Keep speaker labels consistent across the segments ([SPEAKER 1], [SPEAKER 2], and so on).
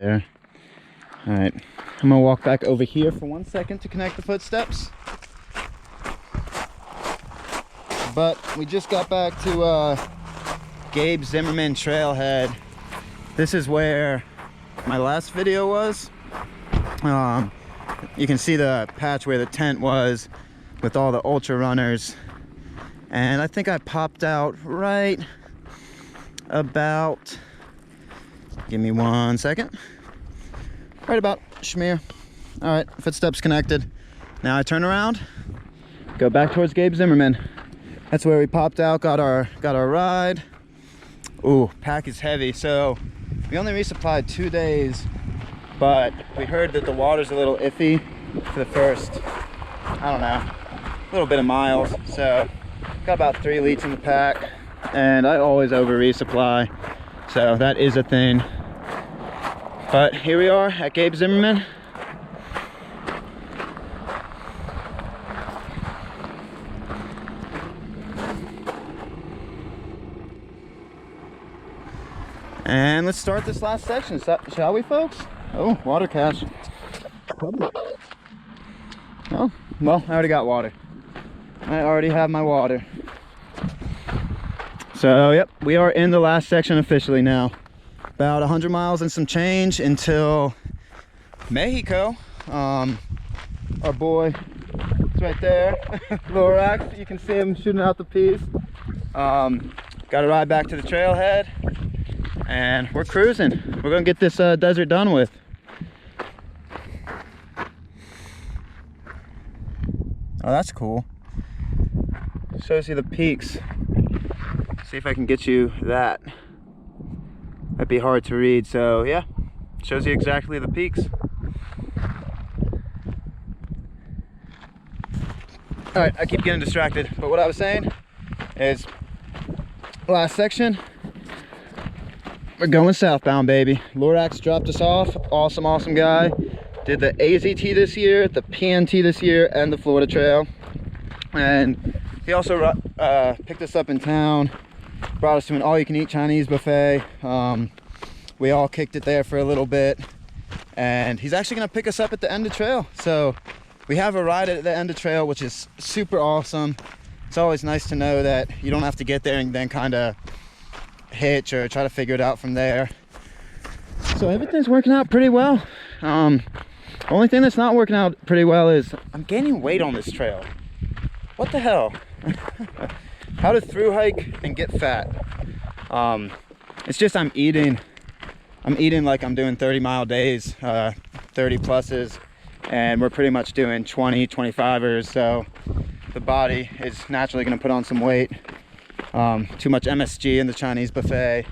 [SPEAKER 1] there. All right, I'm gonna walk back over here for 1 second to connect the footsteps. But we just got back to Gabe Zimmerman Trailhead. This is where my last video was. You can see the patch where the tent was with all the ultra runners. And I think I popped out right about, give me 1 second. Right about Schmear. All right, footsteps connected. Now I turn around, go back towards Gabe Zimmerman. That's where we popped out, got our ride. Ooh, pack is heavy. So we only resupplied 2 days, but we heard that the water's a little iffy for the first, I don't know, a little bit of miles. So got about 3 liters in the pack, and I always over resupply, so that is a thing. But here we are at Gabe Zimmerman. And let's start this last section, shall we, folks? Oh, water cache. Oh, well, I already got water. I already have my water. So, yep, we are in the last section officially now. About 100 miles and some change until Mexico. Our boy is right there, Lorax. You can see him shooting out the piece. Got to ride back to the trailhead, and we're cruising. We're gonna get this desert done with. Oh, that's cool. Shows you the peaks. See if I can get you that. Might be hard to read, so yeah, shows you exactly the peaks. All right, I keep getting distracted, but what I was saying is, last section, we're going southbound, baby. Lorax dropped us off. Awesome guy. Did the AZT this year, the PNT this year, and the Florida Trail. And he also picked us up in town, brought us to an all-you-can-eat Chinese buffet. We all kicked it there for a little bit, and he's actually gonna pick us up at the end of trail. So we have a ride at the end of trail, which is super awesome. It's always nice to know that you don't have to get there and then kind of hitch or try to figure it out from there. So everything's working out pretty well. Only thing that's not working out pretty well is I'm gaining weight on this trail. What the hell? How to through hike and get fat. It's just I'm eating like I'm doing 30-mile days, 30 pluses, and we're pretty much doing 20, 25ers. So the body is naturally going to put on some weight. Too much MSG in the Chinese buffet,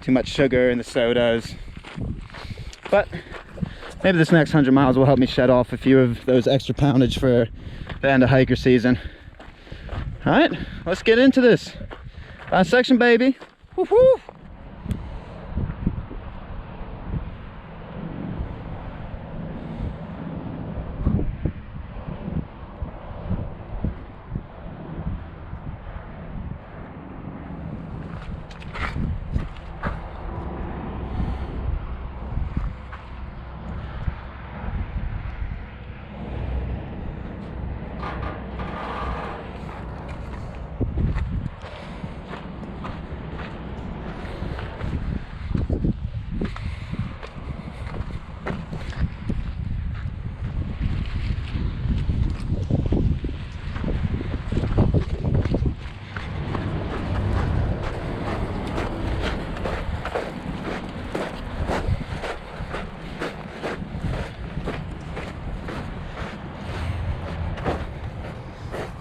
[SPEAKER 1] too much sugar in the sodas. But maybe this next 100 miles will help me shed off a few of those extra poundage for the end of hiker season. All right, let's get into this last section, baby. Woo-hoo!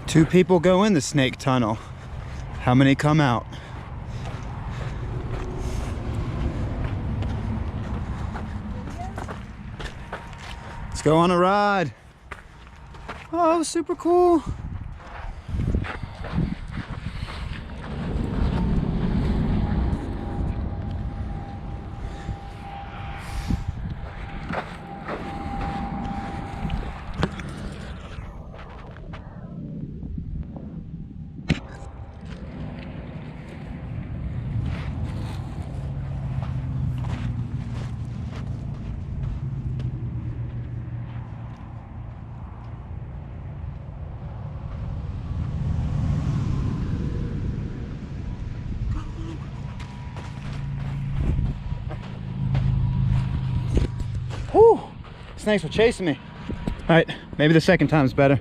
[SPEAKER 1] Two people go in the snake tunnel. How many come out? Let's go on a ride. Oh, super cool. Whew, snakes were chasing me. All right, maybe the second time's better.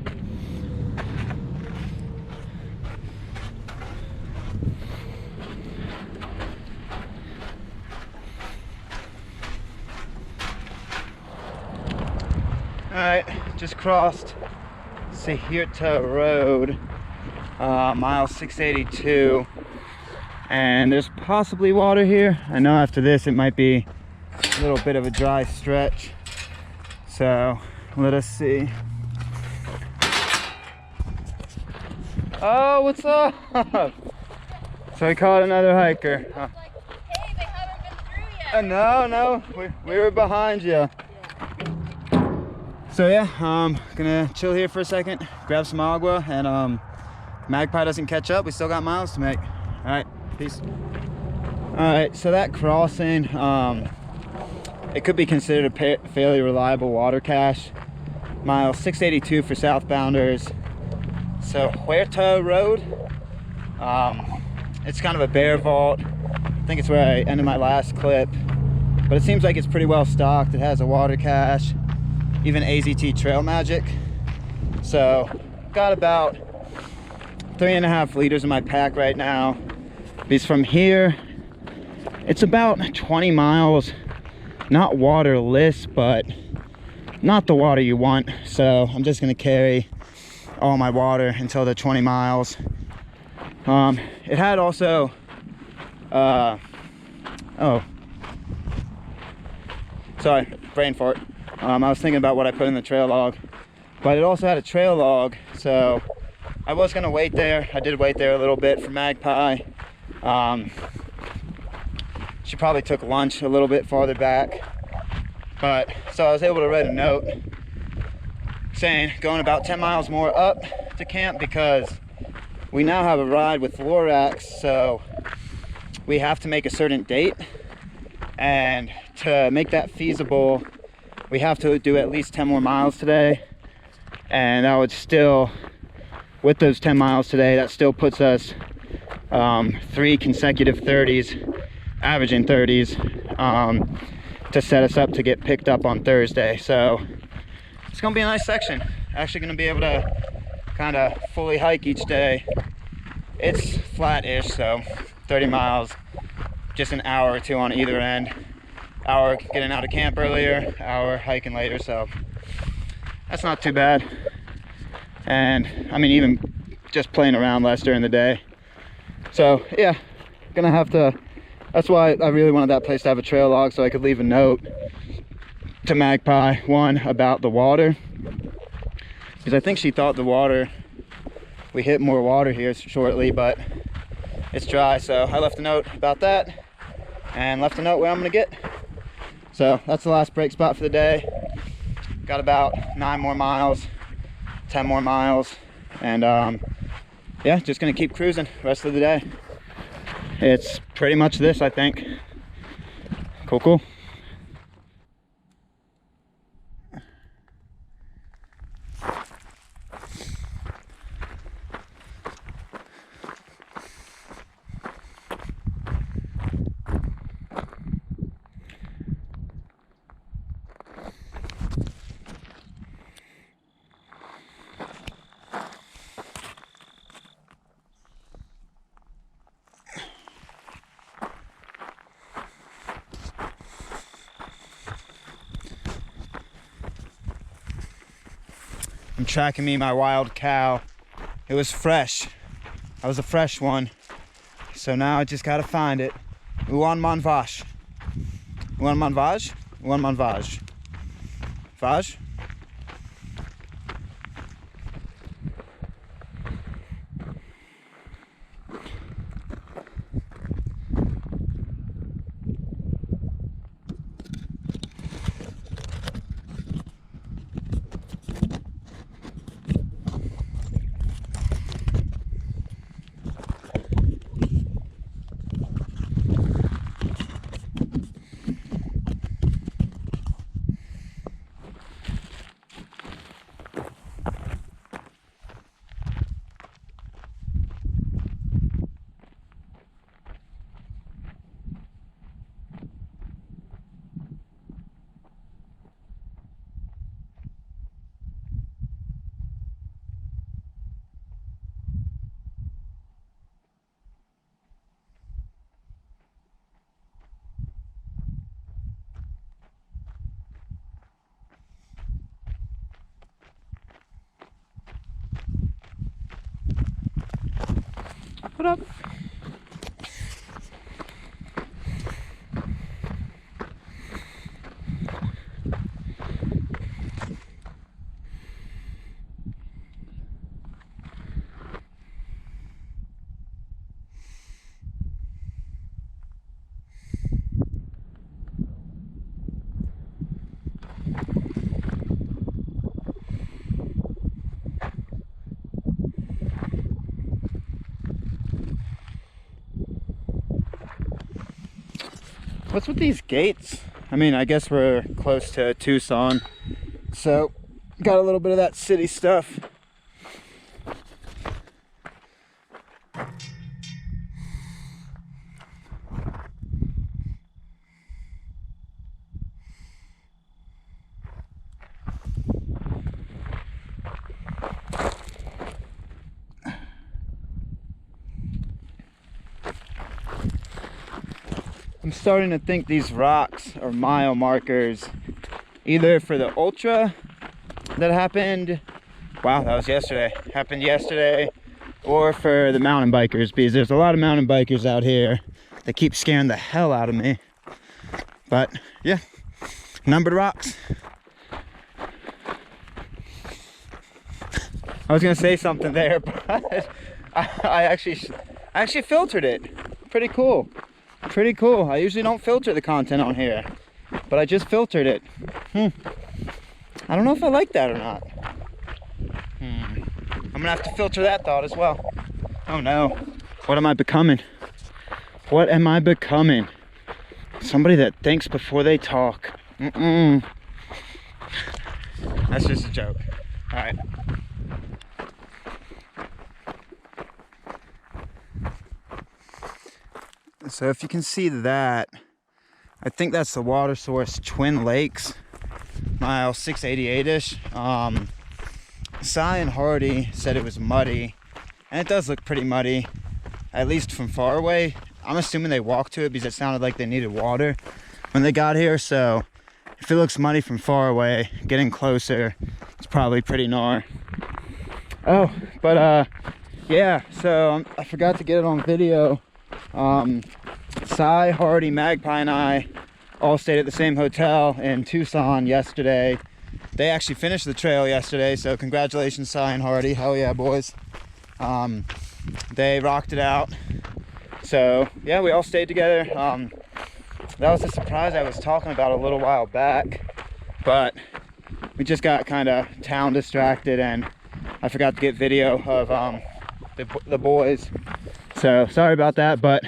[SPEAKER 1] All right, just crossed Sihirta Road, mile 682, and there's possibly water here. I know after this it might be a little bit of a dry stretch, so let us see. Oh, what's up? So we caught another hiker.
[SPEAKER 2] Like, hey, they haven't been through yet.
[SPEAKER 1] No, we were behind you. So yeah, gonna chill here for a second, grab some agua, and Magpie doesn't catch up, we still got miles to make. All right, peace. All right, so that crossing, it could be considered a fairly reliable water cache. Mile 682 for southbounders. So Huerta Road, it's kind of a bear vault. I think it's where I ended my last clip, but it seems like it's pretty well stocked. It has a water cache, even AZT trail magic. So got about 3.5 liters in my pack right now. Because from here, it's about 20 miles, not waterless, but not the water you want. So I'm just gonna carry all my water until the 20 miles. It had also, oh, sorry, brain fart. I was thinking about what I put in the trail log, but it also had a trail log, so I was gonna wait there. I did wait there a little bit for Magpie. She probably took lunch a little bit farther back, but so I was able to write a note saying going about 10 miles more up to camp, because we now have a ride with Lorax, so we have to make a certain date, and to make that feasible we have to do at least 10 more miles today. And that would still, with those 10 miles today, that still puts us 3 consecutive 30s, averaging 30s, to set us up to get picked up on Thursday. So it's gonna be a nice section. Actually gonna be able to kind of fully hike each day. It's flat-ish, so 30 miles, just an hour or two on either end. Hour getting out of camp earlier, hour hiking later, so that's not too bad. And I mean, even just playing around less during the day. So yeah, gonna have to, that's why I really wanted that place to have a trail log, so I could leave a note to Magpie, one, about the water, because I think she thought the water, we hit more water here shortly, but it's dry. So I left a note about that and left a note where I'm gonna get. So that's the last break spot for the day. Got about 9 more miles, 10 more miles, and yeah, just gonna keep cruising the rest of the day. It's pretty much this, I think. Cool. I'm tracking me my wild cow. It was fresh. That was a fresh one. So now I just gotta find it. Uan man vash. Uan man vaj? Uan man vaj. Vaj? What up? What's with these gates? I mean, I guess we're close to Tucson, so got a little bit of that city stuff. I'm starting to think these rocks are mile markers, either for the ultra that happened, wow, that was yesterday, happened yesterday, or for the mountain bikers, because there's a lot of mountain bikers out here that keep scaring the hell out of me. But yeah, numbered rocks. I was gonna say something there, but I actually filtered it. Pretty cool. Pretty cool. I usually don't filter the content on here, but I just filtered it. I don't know if I like that or not. I'm gonna have to filter that thought as well. Oh no. What am I becoming? What am I becoming? Somebody that thinks before they talk. That's just a joke. All right. So if you can see that, I think that's the water source, Twin Lakes, mile 688-ish. Cy and Hardy said it was muddy, and it does look pretty muddy, at least from far away. I'm assuming they walked to it because it sounded like they needed water when they got here. So if it looks muddy from far away, getting closer, it's probably pretty gnar. Oh, but yeah, so I forgot to get it on video. Cy, Hardy, Magpie, and I all stayed at the same hotel in Tucson yesterday. They actually finished the trail yesterday, so congratulations, Cy and Hardy. Hell yeah, boys. They rocked it out. So yeah, we all stayed together. That was a surprise I was talking about a little while back, but we just got kind of town distracted, and I forgot to get video of the boys. So sorry about that, but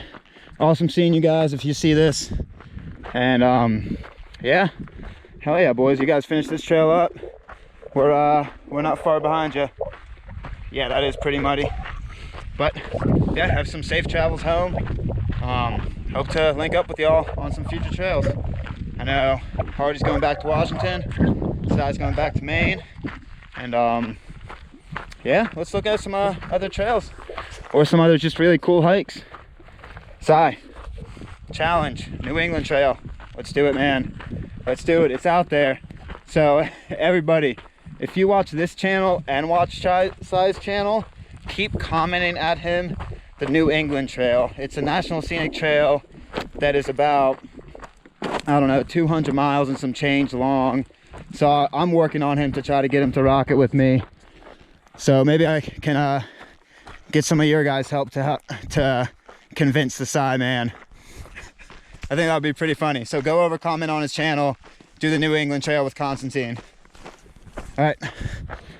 [SPEAKER 1] awesome seeing you guys if you see this. And yeah, hell yeah, boys, you guys finished this trail up. We're not far behind you. Yeah, that is pretty muddy, but yeah, have some safe travels home. Hope to link up with y'all on some future trails. I know Hardy's going back to Washington, Cy's going back to Maine, and yeah, let's look at some other trails or some other just really cool hikes. Cy, challenge, New England Trail. Let's do it, man. Let's do it. It's out there. So everybody, if you watch this channel and watch Cy's channel, keep commenting at him the New England Trail. It's a national scenic trail that is about, I don't know, 200 miles and some change long. So I'm working on him to try to get him to rock it with me. So maybe I can get some of your guys' help to convince the Cy man. I think that would be pretty funny. So go over, comment on his channel, do the New England Trail with Constantine. All right,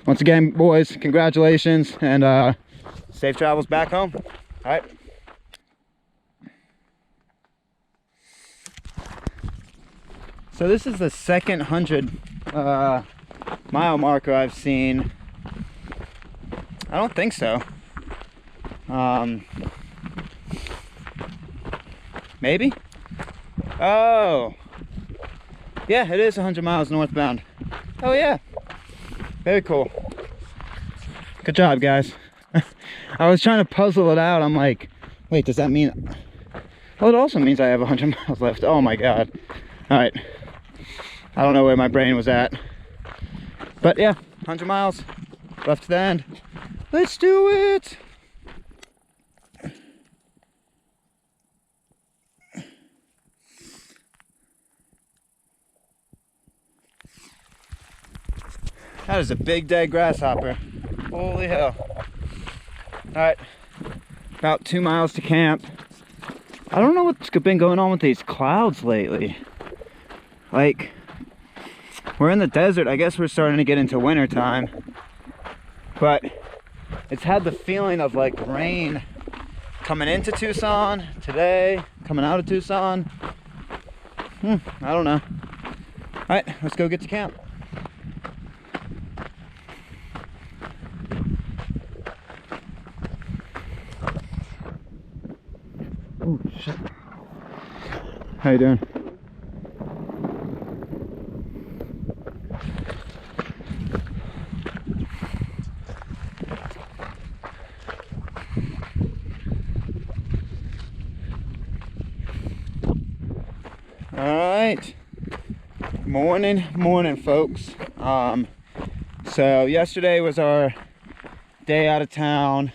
[SPEAKER 1] once again, boys, congratulations, and safe travels back home. All right. So this is the second 100-mile marker I've seen. I don't think so. Maybe? Oh. Yeah, it is 100 miles northbound. Oh yeah. Very cool. Good job, guys. I was trying to puzzle it out. I'm like, wait, does that mean... Oh, it also means I have 100 miles left. Oh my God. All right. I don't know where my brain was at. But yeah, 100 miles left to the end. Let's do it. That is a big dead grasshopper. Holy hell. Alright, about 2 miles to camp. I don't know what's been going on with these clouds lately. Like, we're in the desert. I guess we're starting to get into winter time. But it's had the feeling of like rain coming into Tucson today, coming out of Tucson. I don't know. Alright, let's go get to camp. Oh shit. How you doing? Alright. Morning folks. So yesterday was our day out of town.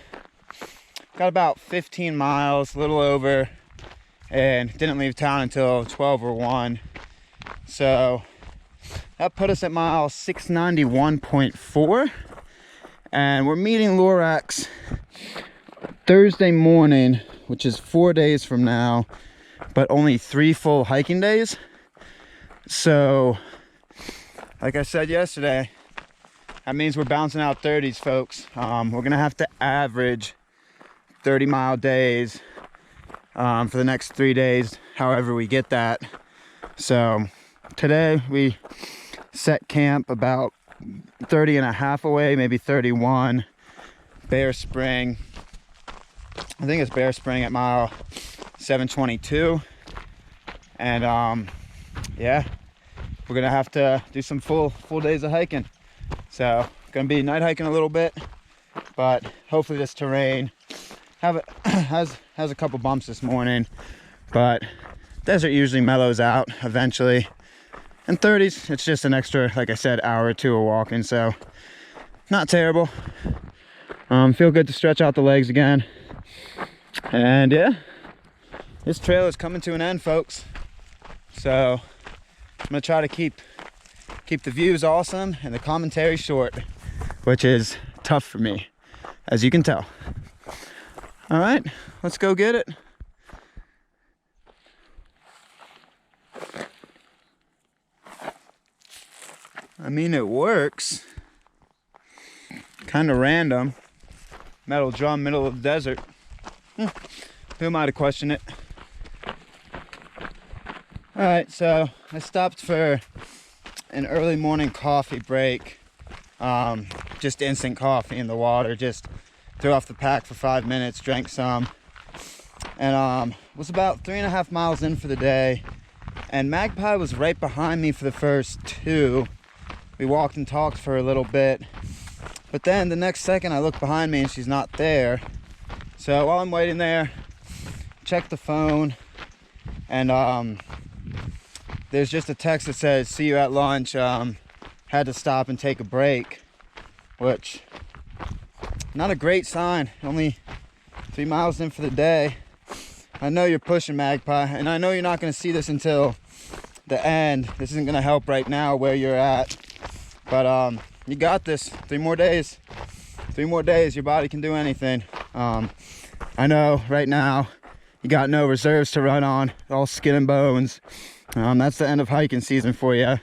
[SPEAKER 1] Got about 15 miles, a little over, and didn't leave town until 12 or 1. So that put us at mile 691.4, and we're meeting Lorax Thursday morning, which is 4 days from now, but only 3 full hiking days. So like I said yesterday, that means we're bouncing out 30s, folks. We're gonna have to average 30-mile days for the next 3 days, however we get that. So today we set camp about 30 and a half away, maybe 31. Bear Spring. I think it's Bear Spring at mile 722. And yeah, we're gonna have to do some full days of hiking. So gonna be night hiking a little bit, but hopefully this terrain has a couple bumps this morning, but desert usually mellows out eventually. And 30s, it's just an extra, like I said, hour or 2 of walking, so not terrible. Feel good to stretch out the legs again. And yeah, this trail is coming to an end, folks. So I'm gonna try to keep the views awesome and the commentary short, which is tough for me, as you can tell. All right, let's go get it. I mean, it works. Kind of random. Metal drum, middle of the desert. Who am I to question it? All right, so I stopped for an early morning coffee break. Just instant coffee in the water. Just threw off the pack for 5 minutes, drank some, and was about 3.5 miles in for the day. And Magpie was right behind me for the first 2. We walked and talked for a little bit, but then the next second I look behind me and she's not there. So while I'm waiting there, check the phone, and there's just a text that says, "See you at lunch. Had to stop and take a break," which, not a great sign. Only 3 miles in for the day. I know you're pushing, Magpie, and I know you're not going to see this until the end. This isn't going to help right now where you're at, but you got this. 3 more days. 3 more days. Your body can do anything. I know right now you got no reserves to run on, all skin and bones. That's the end of hiking season for you.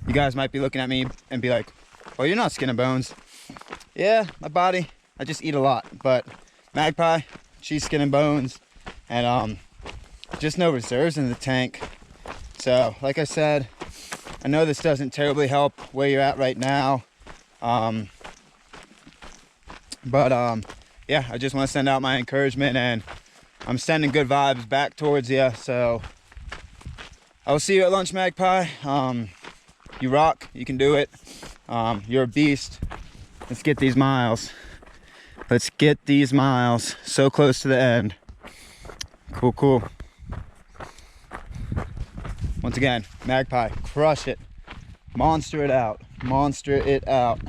[SPEAKER 1] You guys might be looking at me and be like, "Well, you're not skin and bones." Yeah, my body, I just eat a lot. But Magpie, she's skin and bones, and just no reserves in the tank. So like I said, I know this doesn't terribly help where you're at right now, but yeah, I just want to send out my encouragement, and I'm sending good vibes back towards you. So I will see you at lunch, Magpie. You rock, you can do it. You're a beast. Let's get these miles. Let's get these miles. So close to the end. Cool, cool. Once again, Magpie, crush it. Monster it out. Monster it out.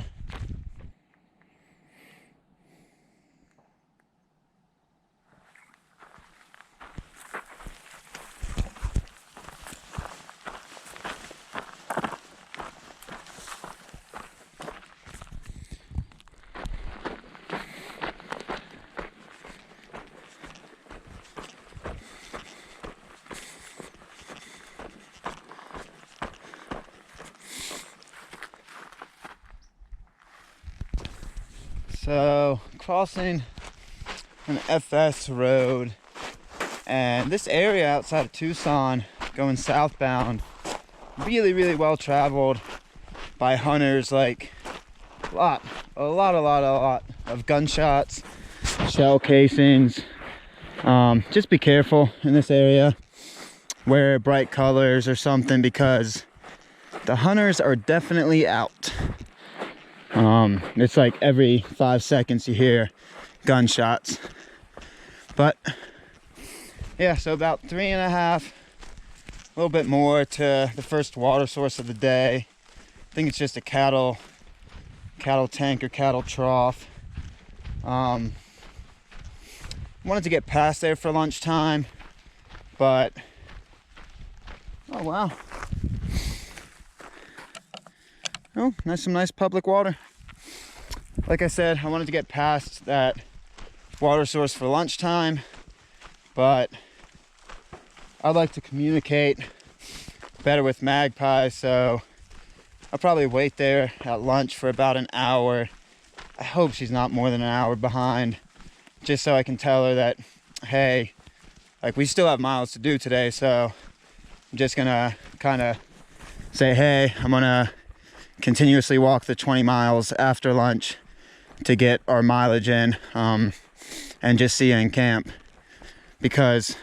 [SPEAKER 1] So crossing an FS road, and this area outside of Tucson going southbound, really well traveled by hunters. Like a lot of gunshots, shell casings. Just be careful in this area, wear bright colors or something, because the hunters are definitely out. It's like every 5 seconds you hear gunshots. But yeah, so about 3.5, a little bit more to the first water source of the day. I think it's just a cattle tank or cattle trough. Wanted to get past there for lunchtime, but oh wow. Oh, some nice public water. Like I said, I wanted to get past that water source for lunchtime, but I'd like to communicate better with Magpie, so I'll probably wait there at lunch for about an hour. I hope she's not more than an hour behind, just so I can tell her that, hey, like, we still have miles to do today, so I'm just gonna kind of say, hey, I'm gonna continuously walk the 20 miles after lunch to get our mileage in, and just see you in camp, because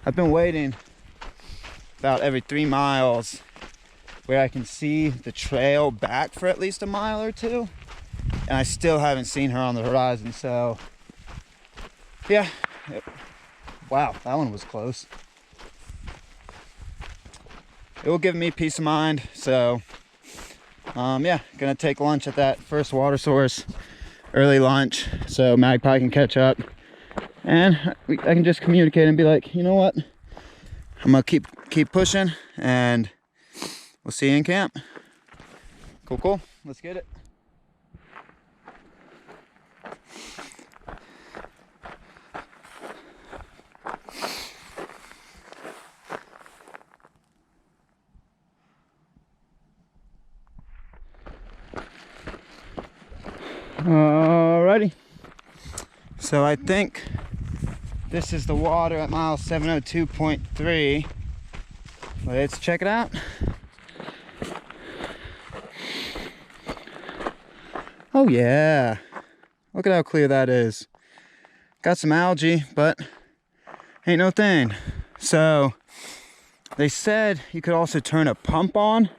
[SPEAKER 1] I've been waiting about every 3 miles where I can see the trail back for at least a mile or two, and I still haven't seen her on the horizon. So yeah, wow, that one was close. It will give me peace of mind. So yeah, gonna take lunch at that first water source, early lunch, so Magpie can catch up, and I can just communicate and be like, you know what, I'm gonna keep pushing, and we'll see you in camp. Cool, let's get it. Alrighty, so I think this is the water at mile 702.3. Let's check it out. Oh yeah, look at how clear that is. Got some algae, but ain't no thing. So they said you could also turn a pump on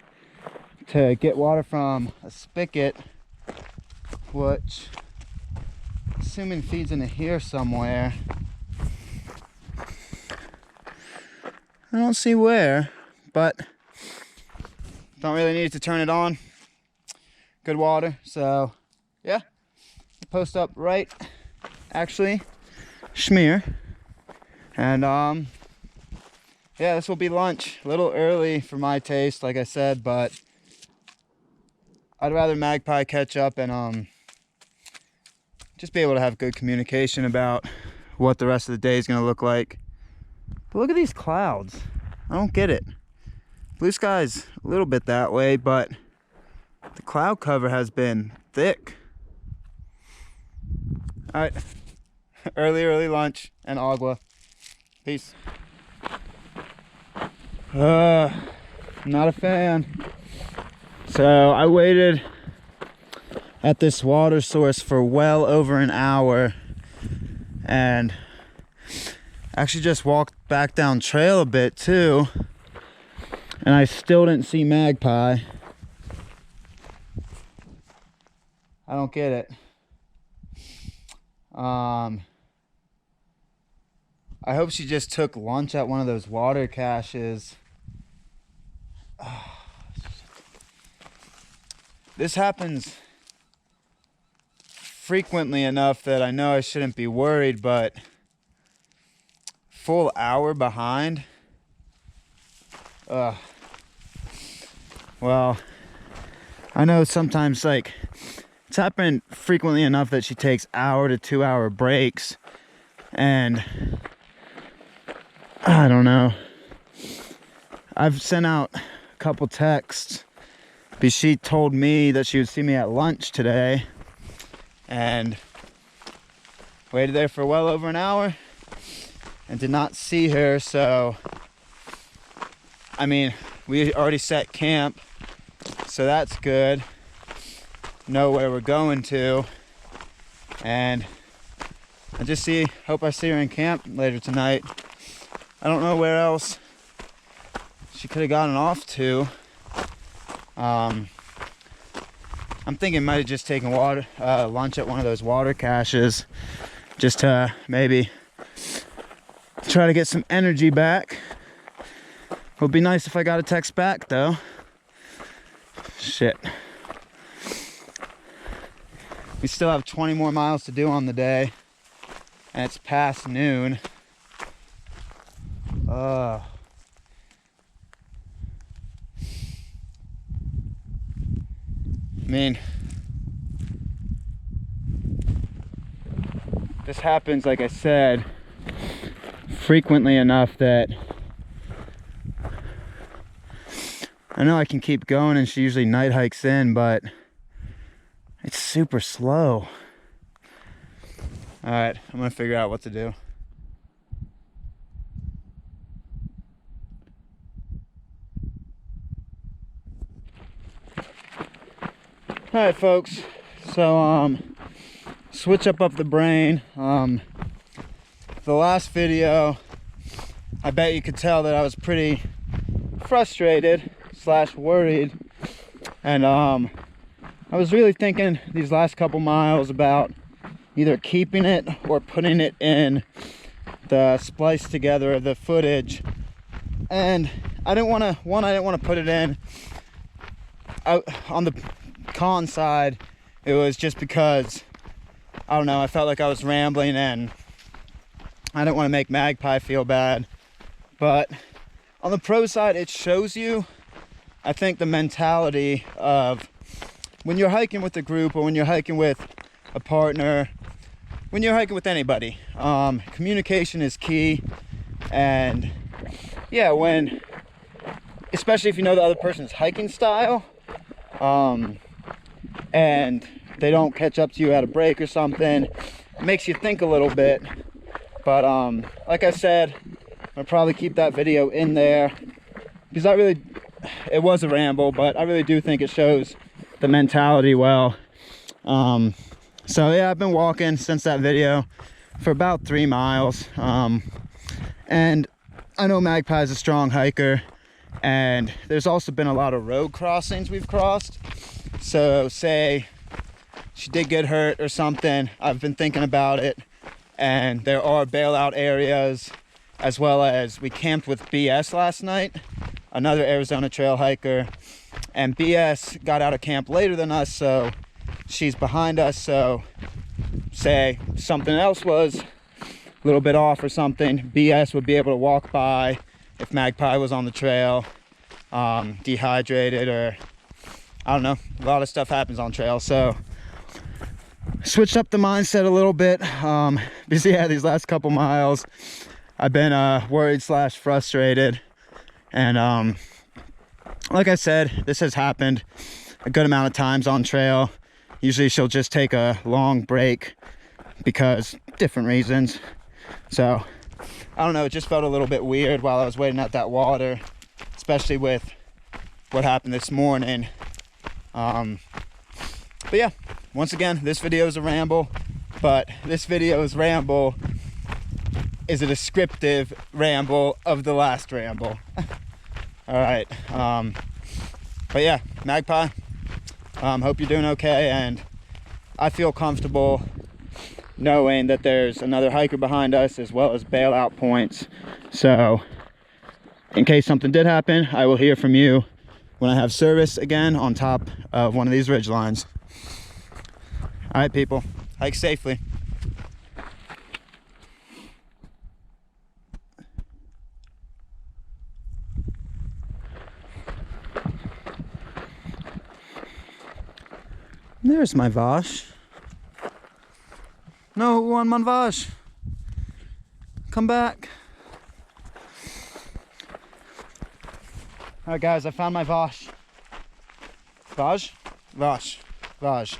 [SPEAKER 1] to get water from a spigot, which assuming feeds into here somewhere. I don't see where, but don't really need to turn it on. Good water. So yeah, post up right, actually schmear, and yeah, this will be lunch. A little early for my taste, like I said, but I'd rather Magpie catch up and just be able to have good communication about what the rest of the day is going to look like. But look at these clouds. I don't get it. Blue sky's a little bit that way, but the cloud cover has been thick. All right, early lunch and agua. Peace. Not a fan. So I waited at this water source for well over an hour, and actually just walked back down trail a bit too, and I still didn't see Magpie. I don't get it. I hope she just took lunch at one of those water caches. This happens frequently enough that I know I shouldn't be worried, but full hour behind. Well, I know sometimes, like, it's happened frequently enough that she takes hour to 2 hour breaks, and I don't know. I've sent out a couple texts because she told me that she would see me at lunch today, and waited there for well over an hour and did not see her. So I mean, we already set camp, so that's good. Know where we're going to, and I just hope I see her in camp later tonight. I don't know where else she could have gotten off to. I'm thinking might have just taken lunch at one of those water caches, just to maybe try to get some energy back. Would be nice if I got a text back though. Shit. We still have 20 more miles to do on the day, and it's past noon. I mean, this happens, like I said, frequently enough that I know I can keep going, and she usually night hikes in, but it's super slow. All right, I'm gonna figure out what to do. All right, folks, so switch up the brain. The last video, I bet you could tell that I was pretty frustrated / worried, and I was really thinking these last couple miles about either keeping it or putting it in the splice together of the footage. And I didn't want to put it in. On the con side, it was just because, I don't know, I felt like I was rambling and I didn't want to make Magpie feel bad. But on the pro side, it shows you, I think, the mentality of when you're hiking with a group, or when you're hiking with a partner, when you're hiking with anybody, communication is key. And yeah, especially if you know the other person's hiking style, and they don't catch up to you at a break or something, it makes you think a little bit. But like I said, I'm gonna probably keep that video in there because it was a ramble, but I really do think it shows the mentality well. So yeah, I've been walking since that video for about 3 miles, and I know Magpie is a strong hiker, and there's also been a lot of road crossings we've crossed. So say she did get hurt or something, I've been thinking about it, and there are bailout areas, as well as we camped with BS last night, another Arizona trail hiker, and BS got out of camp later than us, so she's behind us. So say something else was a little bit off or something, BS would be able to walk by if Magpie was on the trail, dehydrated, or I don't know, a lot of stuff happens on trail. So switched up the mindset a little bit, because yeah, these last couple miles I've been worried / frustrated. And like I said, this has happened a good amount of times on trail. Usually she'll just take a long break because different reasons. So I don't know, it just felt a little bit weird while I was waiting at that water, especially with what happened this morning. But yeah, once again, this video is a ramble, but this video's ramble is a descriptive ramble of the last ramble. All right, but yeah, Magpie, hope you're doing okay, and I feel comfortable knowing that there's another hiker behind us as well as bailout points. So in case something did happen, I will hear from you when I have service again on top of one of these ridge lines. All right, people, hike safely. There's my Vash. No, who won my Vash? Come back. All right, guys, I found my Vash. Vash? Vash. Vash.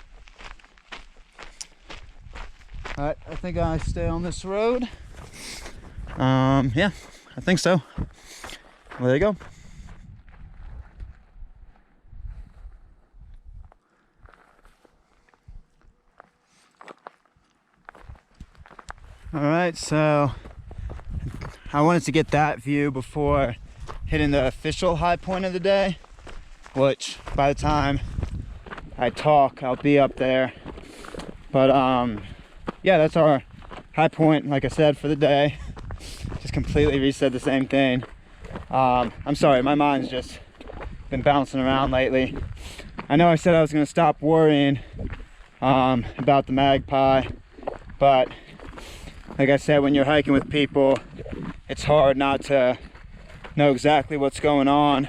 [SPEAKER 1] All right, I think I stay on this road. Yeah, I think so. Well, there you go. All right, so I wanted to get that view before hitting the official high point of the day, which by the time I talk, I'll be up there. But yeah, that's our high point, like I said, for the day. Just completely resaid the same thing. I'm sorry, my mind's just been bouncing around lately. I know I said I was gonna stop worrying about the Magpie, but like I said, when you're hiking with people, it's hard not to know exactly what's going on.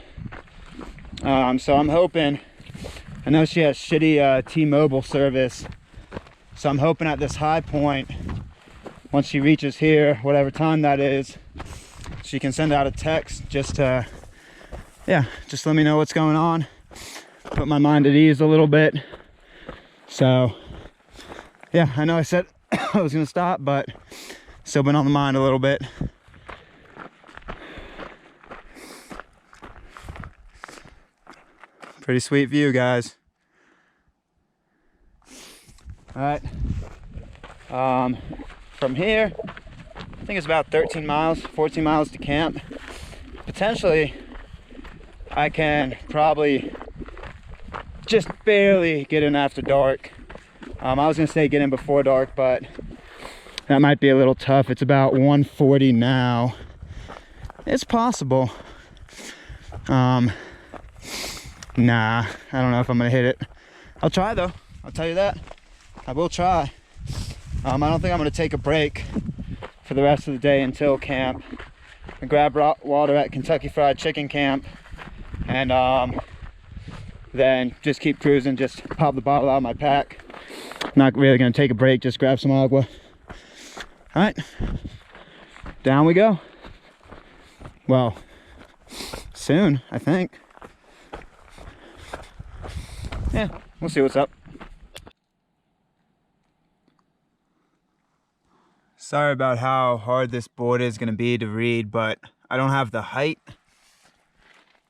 [SPEAKER 1] So I'm hoping, I know she has shitty T-Mobile service, so I'm hoping at this high point, once she reaches here, whatever time that is, she can send out a text just to, yeah, just let me know what's going on, put my mind at ease a little bit. So yeah, I know I said I was gonna stop, but still been on the mind a little bit. Pretty sweet view, guys. All right, from here, I think it's about 13 miles, 14 miles to camp. Potentially, I can probably just barely get in after dark. I was gonna say get in before dark, but that might be a little tough. It's about 1:40 now. It's possible. Nah, I don't know if I'm gonna hit it. I'll try though, I'll tell you that. I will try. I don't think I'm gonna take a break for the rest of the day until camp. I grab water at Kentucky Fried Chicken Camp, and then just keep cruising, just pop the bottle out of my pack. Not really gonna take a break, just grab some agua. All right, down we go. Well, soon, I think. Yeah, we'll see what's up. Sorry about how hard this board is gonna be to read, but I don't have the height.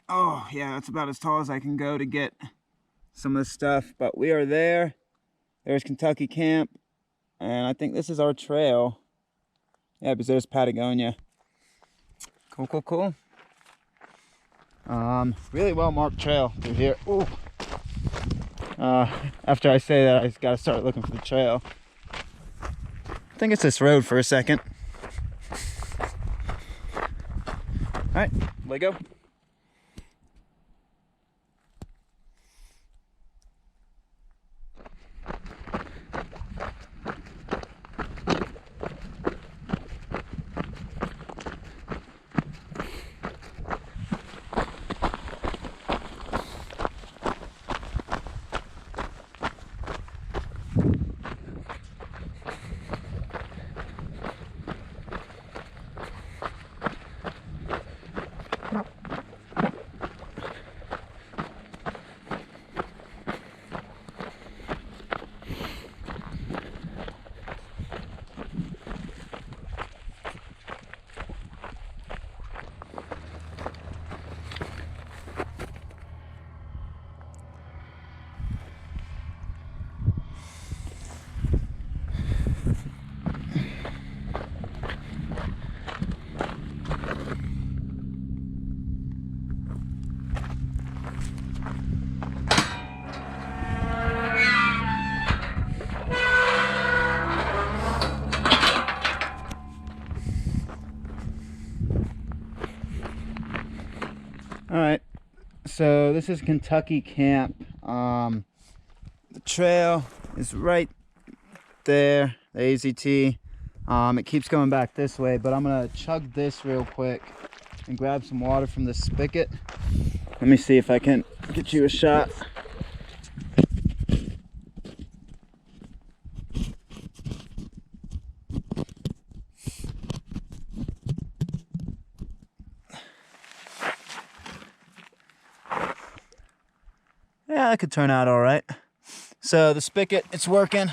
[SPEAKER 1] Oh yeah, that's about as tall as I can go to get some of this stuff, but we are there. There's Kentucky Camp, and I think this is our trail. Yeah, because there's Patagonia. Cool, cool, cool. Really well marked trail through here. Ooh. After I say that, I just gotta start looking for the trail. I think it's this road for a second. All right, let go. All right, so this is Kentucky Camp. The trail is right there, the AZT. It keeps going back this way, but I'm gonna chug this real quick and grab some water from the spigot. Let me see if I can get you a shot. Yeah, that could turn out all right. So the spigot, it's working.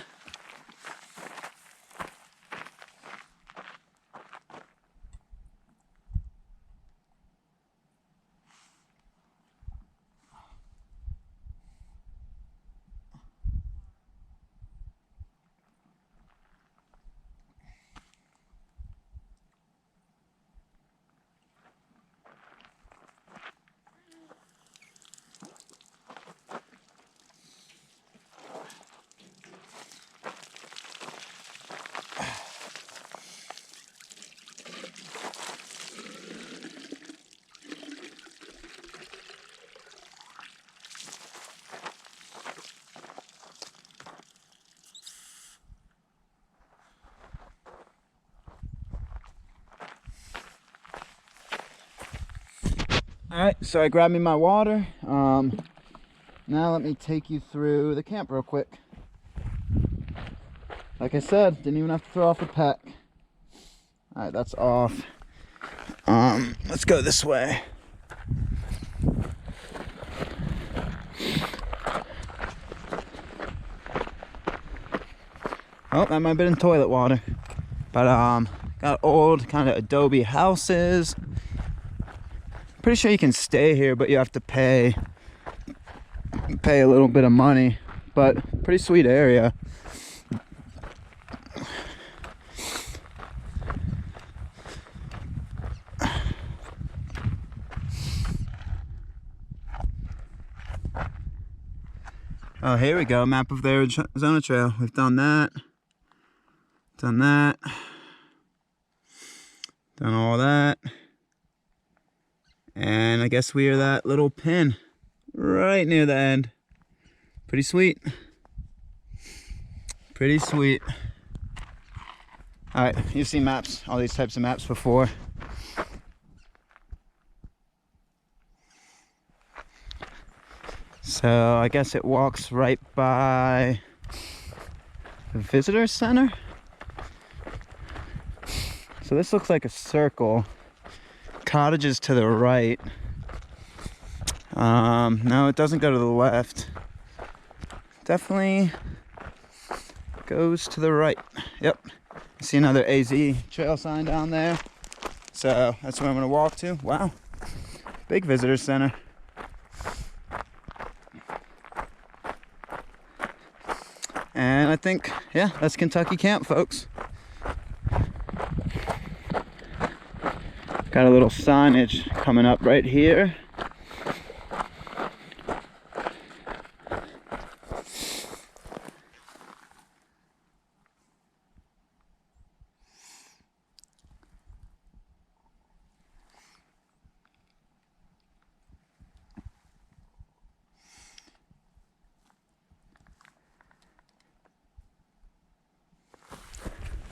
[SPEAKER 1] All right, so I grabbed me my water. Now let me take you through the camp real quick. Like I said, didn't even have to throw off the pack. All right, that's off. Let's go this way. Oh, that might have been toilet water. But got old kind of adobe houses. Pretty sure you can stay here, but you have to pay a little bit of money. But pretty sweet area. Oh, here we go. Map of the Arizona Trail. We've done that. Done that. Done all that. And I guess we are that little pin right near the end. Pretty sweet. Pretty sweet. All right, you've seen maps, all these types of maps before. So I guess it walks right by the visitor center. So this looks like a circle. Cottages to the right. No, it doesn't go to the left. Definitely goes to the right. Yep. See another AZ trail sign down there. So that's where I'm gonna walk to. Wow. Big visitor center. And I think, yeah, that's Kentucky Camp, folks. Got a little signage coming up right here.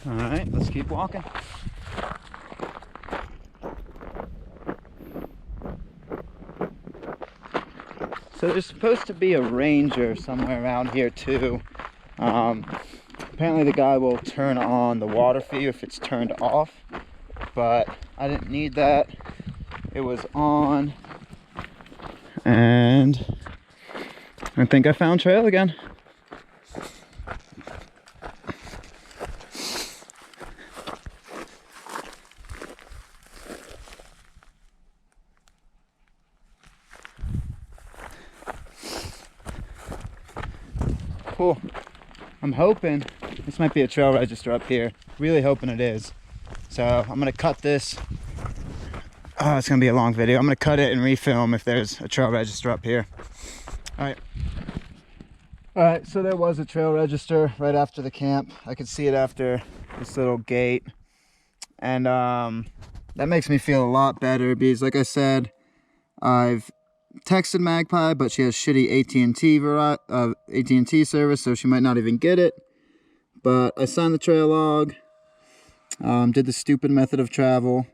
[SPEAKER 1] All right, let's keep walking. So there's supposed to be a ranger somewhere around here too. Apparently the guy will turn on the water feed if it's turned off, but I didn't need that. It was on, and I think I found trail again. Cool. I'm hoping this might be a trail register up here. Really hoping it is. So I'm gonna cut this. Oh, it's gonna be a long video. I'm gonna cut it and refilm if there's a trail register up here. All right, so there was a trail register right after the camp. I could see it after this little gate. And that makes me feel a lot better because, like I said, I've texted Magpie, but she has shitty AT&T service, so she might not even get it. But I signed the trail log, did the stupid method of travel,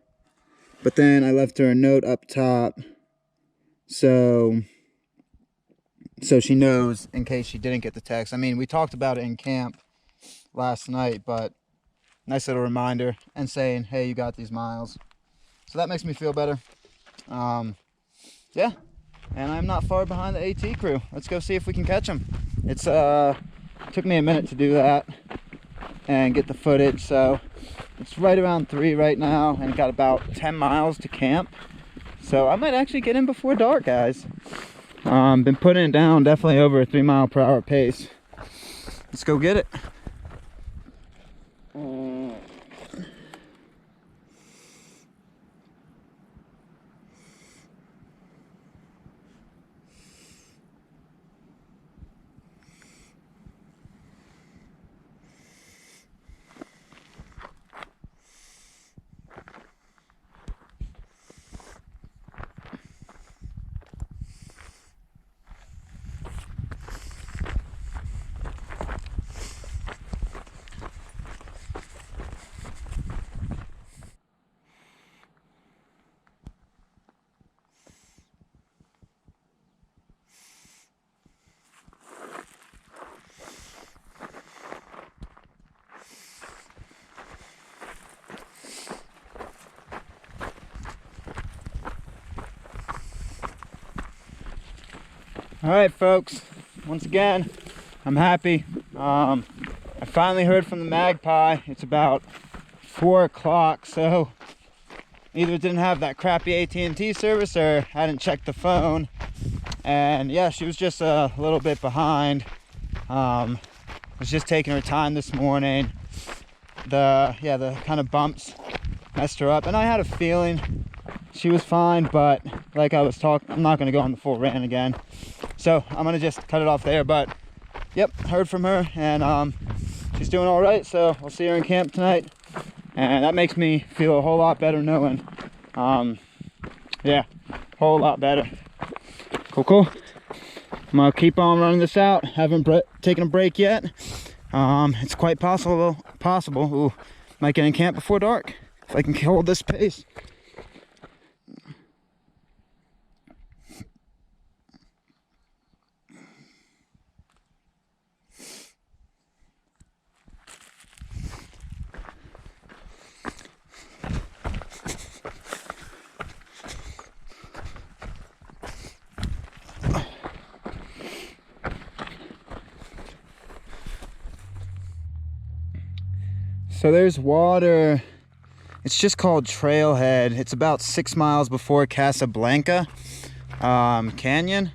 [SPEAKER 1] but then I left her a note up top, so she knows in case she didn't get the text. I mean, we talked about it in camp last night, but nice little reminder and saying, hey, you got these miles. So that makes me feel better. Yeah. And I'm not far behind the AT crew. Let's go see if we can catch them. It's took me a minute to do that and get the footage. So it's right around 3 right now and got about 10 miles to camp. So I might actually get in before dark, guys. Been putting it down definitely over a 3-mile-per-hour pace. Let's go get it. All right, folks, once again, I'm happy. I finally heard from the Magpie. It's about 4 o'clock, so either it didn't have that crappy AT&T service or I hadn't checked the phone. And yeah, she was just a little bit behind. Was just taking her time this morning. The kind of bumps messed her up, and I had a feeling she was fine, but like I was talking, I'm not going to go on the full rant again, so I'm going to just cut it off there. But yep, heard from her, and she's doing all right, so I'll see her in camp tonight, and that makes me feel a whole lot better knowing, yeah, whole lot better. Cool. I'm gonna keep on running this out. Haven't taken a break yet. It's quite possible. Ooh, might get in camp before dark if I can hold this pace. So there's water. It's just called Trailhead. It's about 6 miles before Casablanca Canyon.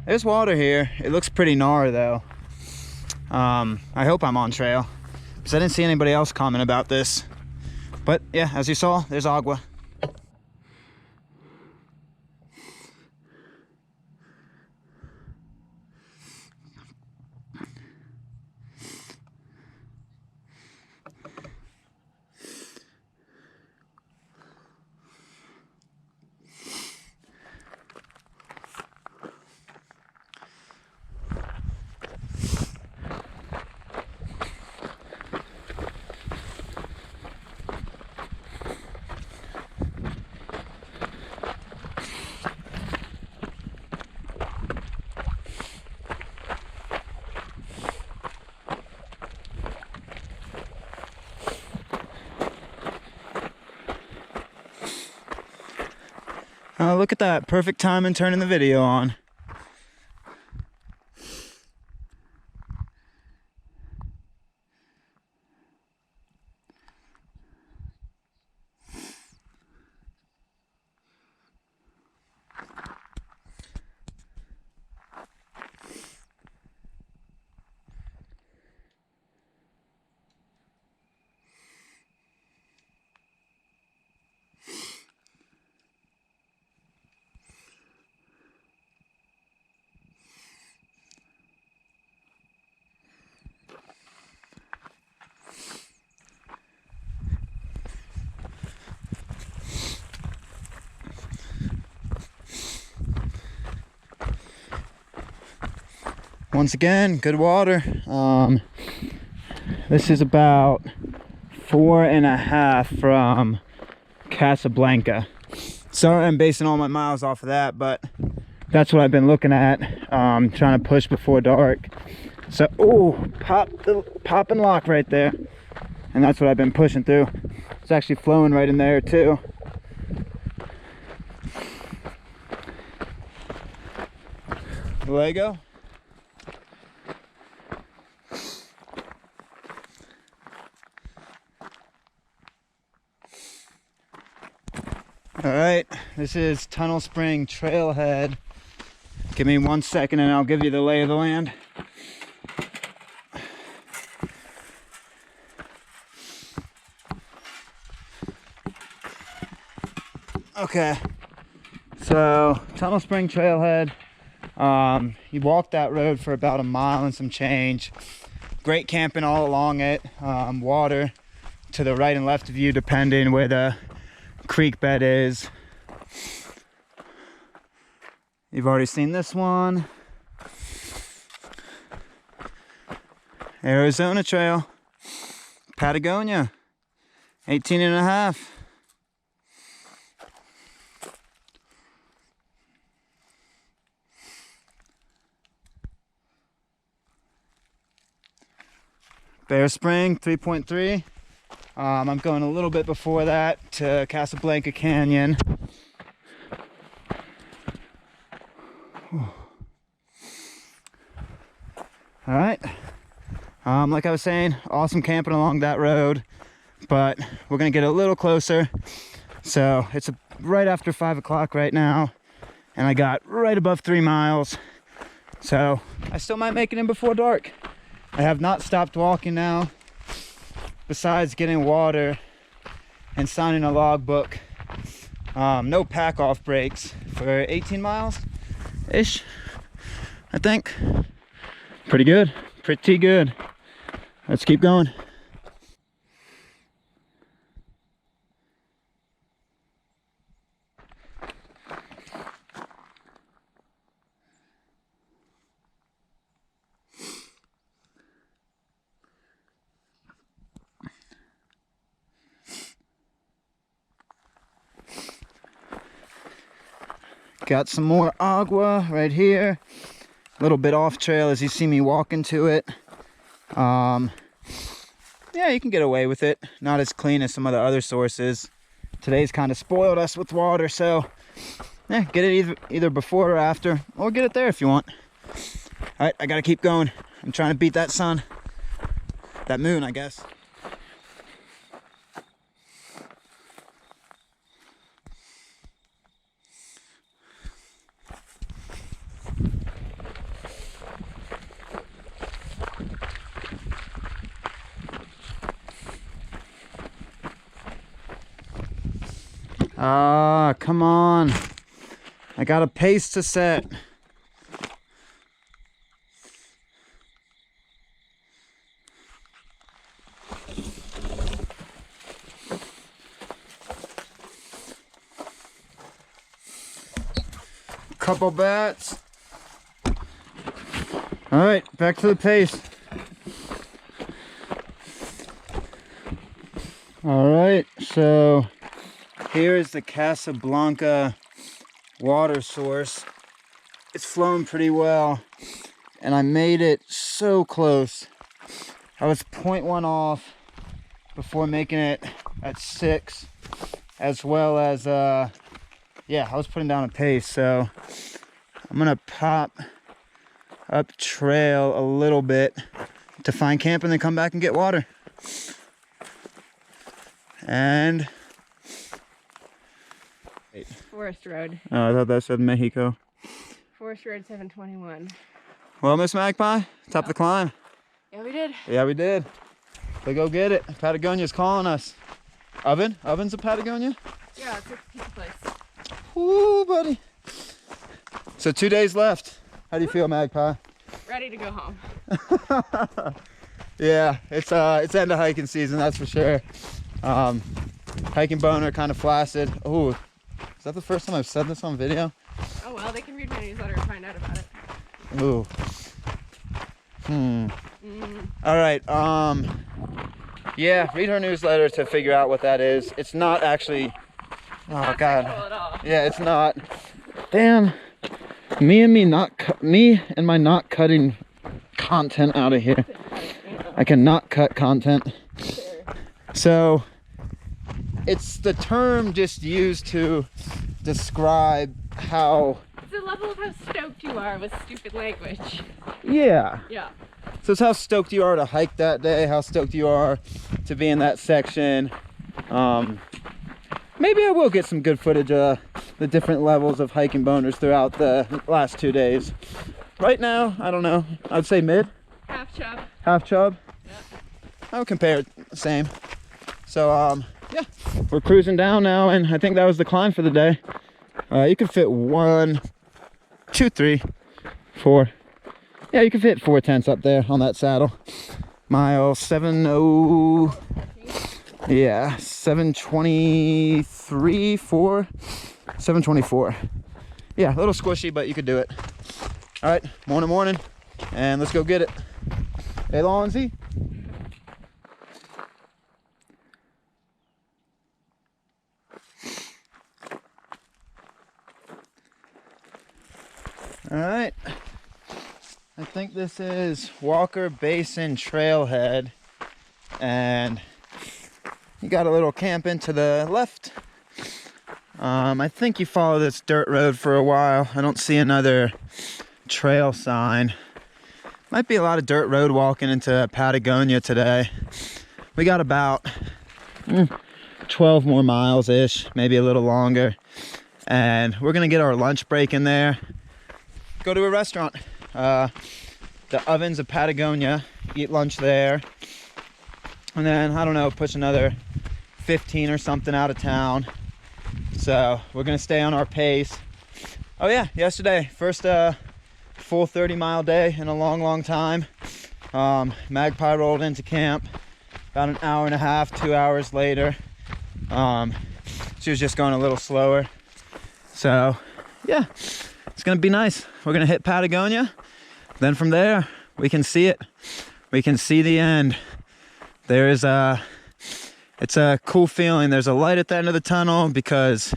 [SPEAKER 1] There's water here. It looks pretty gnarly though. I hope I'm on trail, because I didn't see anybody else comment about this. But yeah, as you saw, there's agua. Oh, look at that. Perfect timing turning the video on. Once again, good water. This is about 4.5 from Casablanca. Sorry, I'm basing all my miles off of that, but that's what I've been looking at, trying to push before dark. So, oh, pop and lock right there, and that's what I've been pushing through. It's actually flowing right in there too. Lego. All right, this is Tunnel Spring Trailhead. Give me 1 second and I'll give you the lay of the land. Okay, so Tunnel Spring Trailhead. You walk that road for about a mile and some change. Great camping all along it. Water to the right and left of you depending where the creek bed is. You've already seen this one. Arizona Trail, Patagonia, 18.5. Bear Spring, 3.3. I'm going a little bit before that to Casablanca Canyon. All right. Like I was saying, awesome camping along that road, but we're gonna get a little closer. So it's right after 5 o'clock right now, and I got right above 3 miles. So I still might make it in before dark. I have not stopped walking now, besides getting water and signing a logbook. No pack off breaks for 18 miles-ish, I think. Pretty good, pretty good. Let's keep going. Got some more agua right here. A little bit off trail as you see me walking to it. Yeah, you can get away with it. Not as clean as some of the other sources. Today's kind of spoiled us with water, so yeah, get it either before or after, or get it there if you want. All right, I gotta keep going. I'm trying to beat that sun, that moon, I guess. Ah, come on. I got a pace to set. Couple bats. All right, back to the pace. All right, so here is the Casablanca water source. It's flowing pretty well, and I made it so close. I was 0.1 off before making it at 6, as well as yeah, I was putting down a pace. So I'm gonna pop up trail a little bit to find camp and then come back and get water. And
[SPEAKER 2] Forest Road.
[SPEAKER 1] oh, I thought that said Mexico.
[SPEAKER 2] Forest Road 721.
[SPEAKER 1] Well, Miss Magpie, top of the climb.
[SPEAKER 2] Yeah, we did.
[SPEAKER 1] Yeah, we did. So go get it. Patagonia's calling us. Oven's a Patagonia?
[SPEAKER 2] Yeah, it's a pizza place.
[SPEAKER 1] Ooh, buddy. So 2 days left. How do you feel, Magpie?
[SPEAKER 2] Ready to go home.
[SPEAKER 1] Yeah, it's end of hiking season, that's for sure. Hiking boner, kind of flaccid. Ooh, is that the first time I've said this on video?
[SPEAKER 2] Oh well, they can read my newsletter and find out about it.
[SPEAKER 1] Ooh. All right. Yeah, read her newsletter to figure out what that is. It's not actually. Oh God.
[SPEAKER 2] At all.
[SPEAKER 1] Yeah, it's not. Damn. Me and my not cutting content out of here. I cannot cut content. So it's the term just used to describe how.
[SPEAKER 2] It's the level of how stoked you are with stupid language.
[SPEAKER 1] Yeah.
[SPEAKER 2] Yeah.
[SPEAKER 1] So it's how stoked you are to hike that day, how stoked you are to be in that section. Maybe I will get some good footage of the different levels of hiking boners throughout the last 2 days. Right now, I don't know. I'd say mid.
[SPEAKER 2] Half chub.
[SPEAKER 1] Half chub.
[SPEAKER 2] Yeah.
[SPEAKER 1] I would compare it the same. So yeah, we're cruising down now, and I think that was the climb for the day. You could fit 1, 2, 3, 4. Yeah, you can fit 4 tents up there on that saddle. Mile 70. Yeah, 723, 4, 724. Yeah, a little squishy, but you could do it. All right, morning, and let's go get it. Hey, Lonzy. All right, I think this is Walker Basin Trailhead, and you got a little camping to the left. I think you follow this dirt road for a while. I don't see another trail sign. Might be a lot of dirt road walking into Patagonia today. We got about 12 more miles-ish, maybe a little longer. And we're gonna get our lunch break in there. Go to a restaurant. The Ovens of Patagonia, eat lunch there. And then, I don't know, push another 15 or something out of town. So we're gonna stay on our pace. Oh yeah, yesterday, first full 30-mile day in a long time. Magpie rolled into camp about an hour and a half, 2 hours later. She was just going a little slower. So yeah, it's gonna be nice. We're gonna hit Patagonia. Then from there, we can see it. We can see the end. It's a cool feeling. There's a light at the end of the tunnel because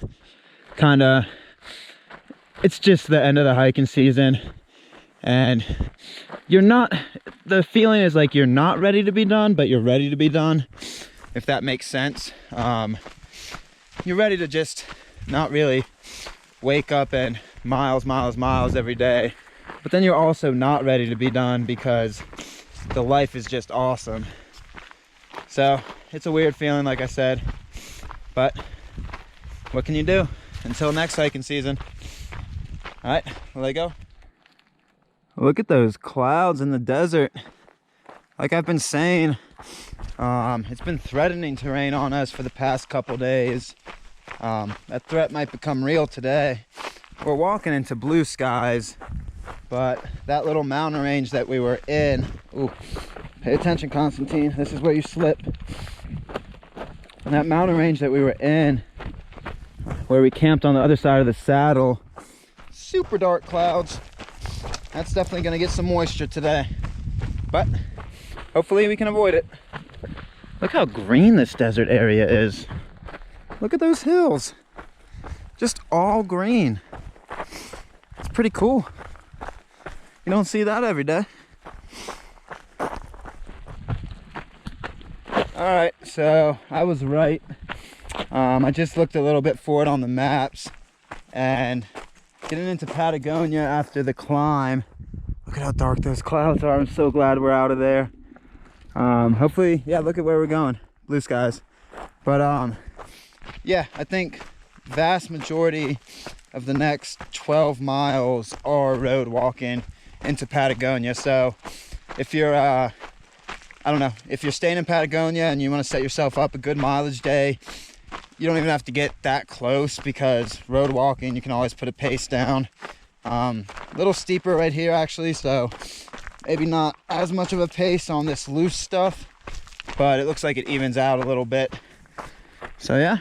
[SPEAKER 1] it's just the end of the hiking season. And the feeling is like you're not ready to be done, but you're ready to be done, if that makes sense. You're ready to just not really wake up and miles every day. But then you're also not ready to be done because the life is just awesome. So it's a weird feeling, like I said, but what can you do? Until next hiking season. All right, well, they go. Look at those clouds in the desert. Like I've been saying, it's been threatening to rain on us for the past couple days. That threat might become real today. We're walking into blue skies, but that little mountain range that we were in, ooh, pay attention, Constantine, this is where you slip. And that mountain range that we were in, where we camped on the other side of the saddle, super dark clouds. That's definitely gonna get some moisture today, but hopefully we can avoid it. Look how green this desert area is. Look at those hills, just all green. It's pretty cool. You don't see that every day. All right, so I was right. I just looked a little bit forward on the maps, and getting into Patagonia after the climb, look at how dark those clouds are. I'm so glad we're out of there. Hopefully, yeah, look at where we're going, blue skies. But yeah, I think vast majority of the next 12 miles are road walking into Patagonia. So if you're I don't know, if you're staying in Patagonia and you want to set yourself up a good mileage day, you don't even have to get that close, because road walking, you can always put a pace down. A little steeper right here actually, so maybe not as much of a pace on this loose stuff, but it looks like it evens out a little bit. So yeah,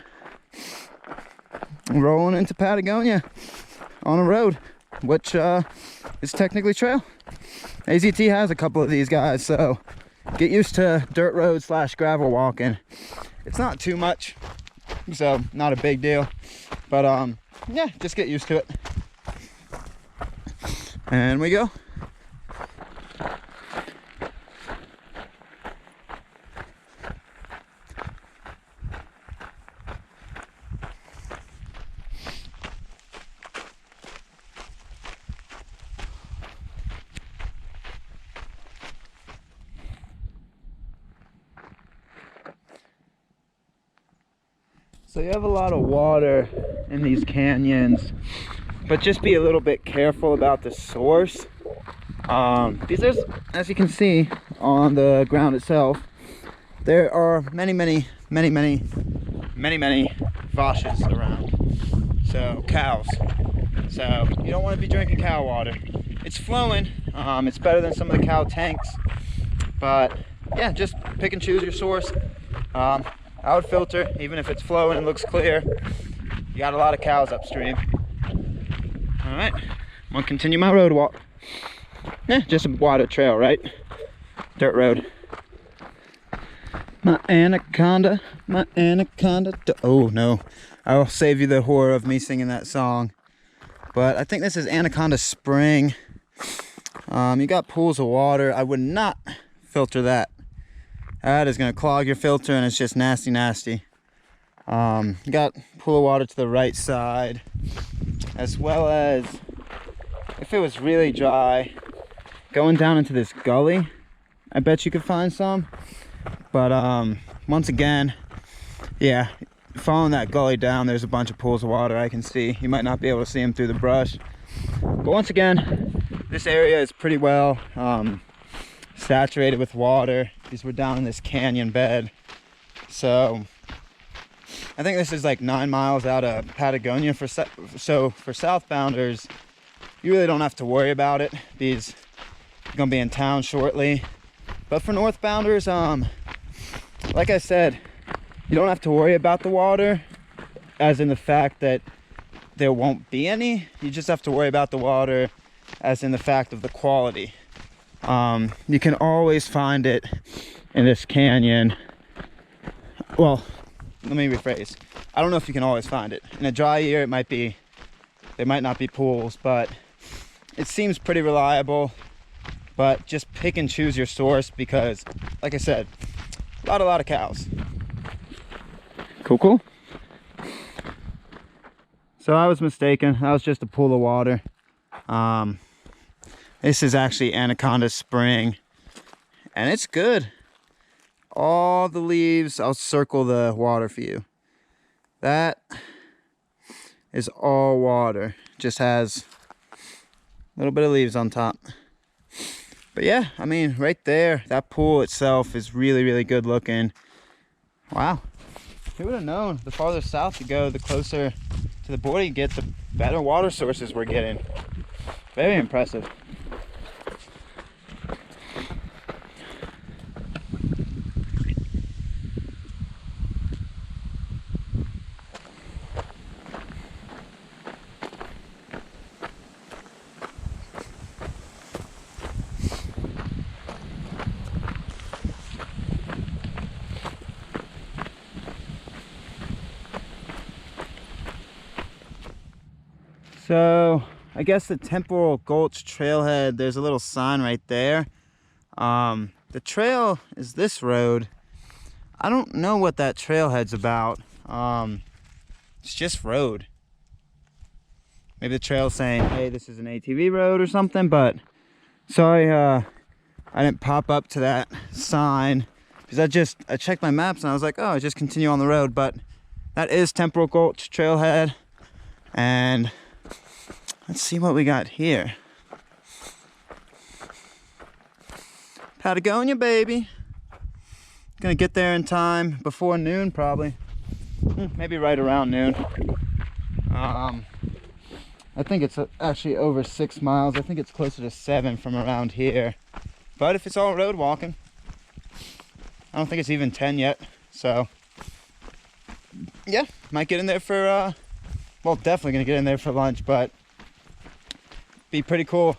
[SPEAKER 1] rolling into Patagonia on a road, which is technically trail. AZT has a couple of these guys, so get used to dirt road / gravel walking. It's not too much, so not a big deal, but yeah, just get used to it. And we go. So you have a lot of water in these canyons, but just be a little bit careful about the source. Because as you can see on the ground itself, there are many vashes around. So cows. So you don't want to be drinking cow water. It's flowing. It's better than some of the cow tanks. But yeah, just pick and choose your source. I would filter, even if it's flowing and looks clear. You got a lot of cows upstream. All right, I'm gonna continue my road walk. Just a water trail, right? Dirt road. My anaconda, oh no, I'll save you the horror of me singing that song. But I think this is Anaconda Spring. You got pools of water. I would not filter that. That is gonna clog your filter, and it's just nasty. You got pool of water to the right side, as well as, if it was really dry, going down into this gully, I bet you could find some. But once again, yeah, following that gully down, there's a bunch of pools of water I can see. You might not be able to see them through the brush. But once again, this area is pretty well saturated with water because we're down in this canyon bed. So I think this is like 9 miles out of Patagonia. So for southbounders, you really don't have to worry about it because you're gonna be in town shortly. But for northbounders, like I said, you don't have to worry about the water, as in the fact that there won't be any. You just have to worry about the water as in the fact of the quality. You can always find it in this canyon. Well, let me rephrase. I don't know if you can always find it. In a dry year, there might not be pools, but it seems pretty reliable. But just pick and choose your source because, like I said, a lot of cows. Cool. So I was mistaken. That was just a pool of water. This is actually Anaconda Spring, and it's good. All the leaves, I'll circle the water for you. That is all water. Just has a little bit of leaves on top. But yeah, I mean, right there, that pool itself is really, really good looking. Wow. Who would have known? The farther south you go, the closer to the border you get, the better water sources we're getting. Very impressive. So I guess the Temporal Gulch trailhead, there's a little sign right there. The trail is this road. I don't know what that trailhead's about. It's just road. Maybe the trail's saying, hey, this is an ATV road or something, but sorry, I didn't pop up to that sign because I checked my maps and I was like, oh, just continue on the road. But that is Temporal Gulch trailhead. And let's see what we got here. Patagonia, baby. Gonna get there in time before noon, probably. Maybe right around noon. I think it's actually over 6 miles. I think it's closer to 7 from around here. But if it's all road walking, I don't think it's even 10 yet. So yeah, might get in there for, well, definitely gonna get in there for lunch, but be pretty cool.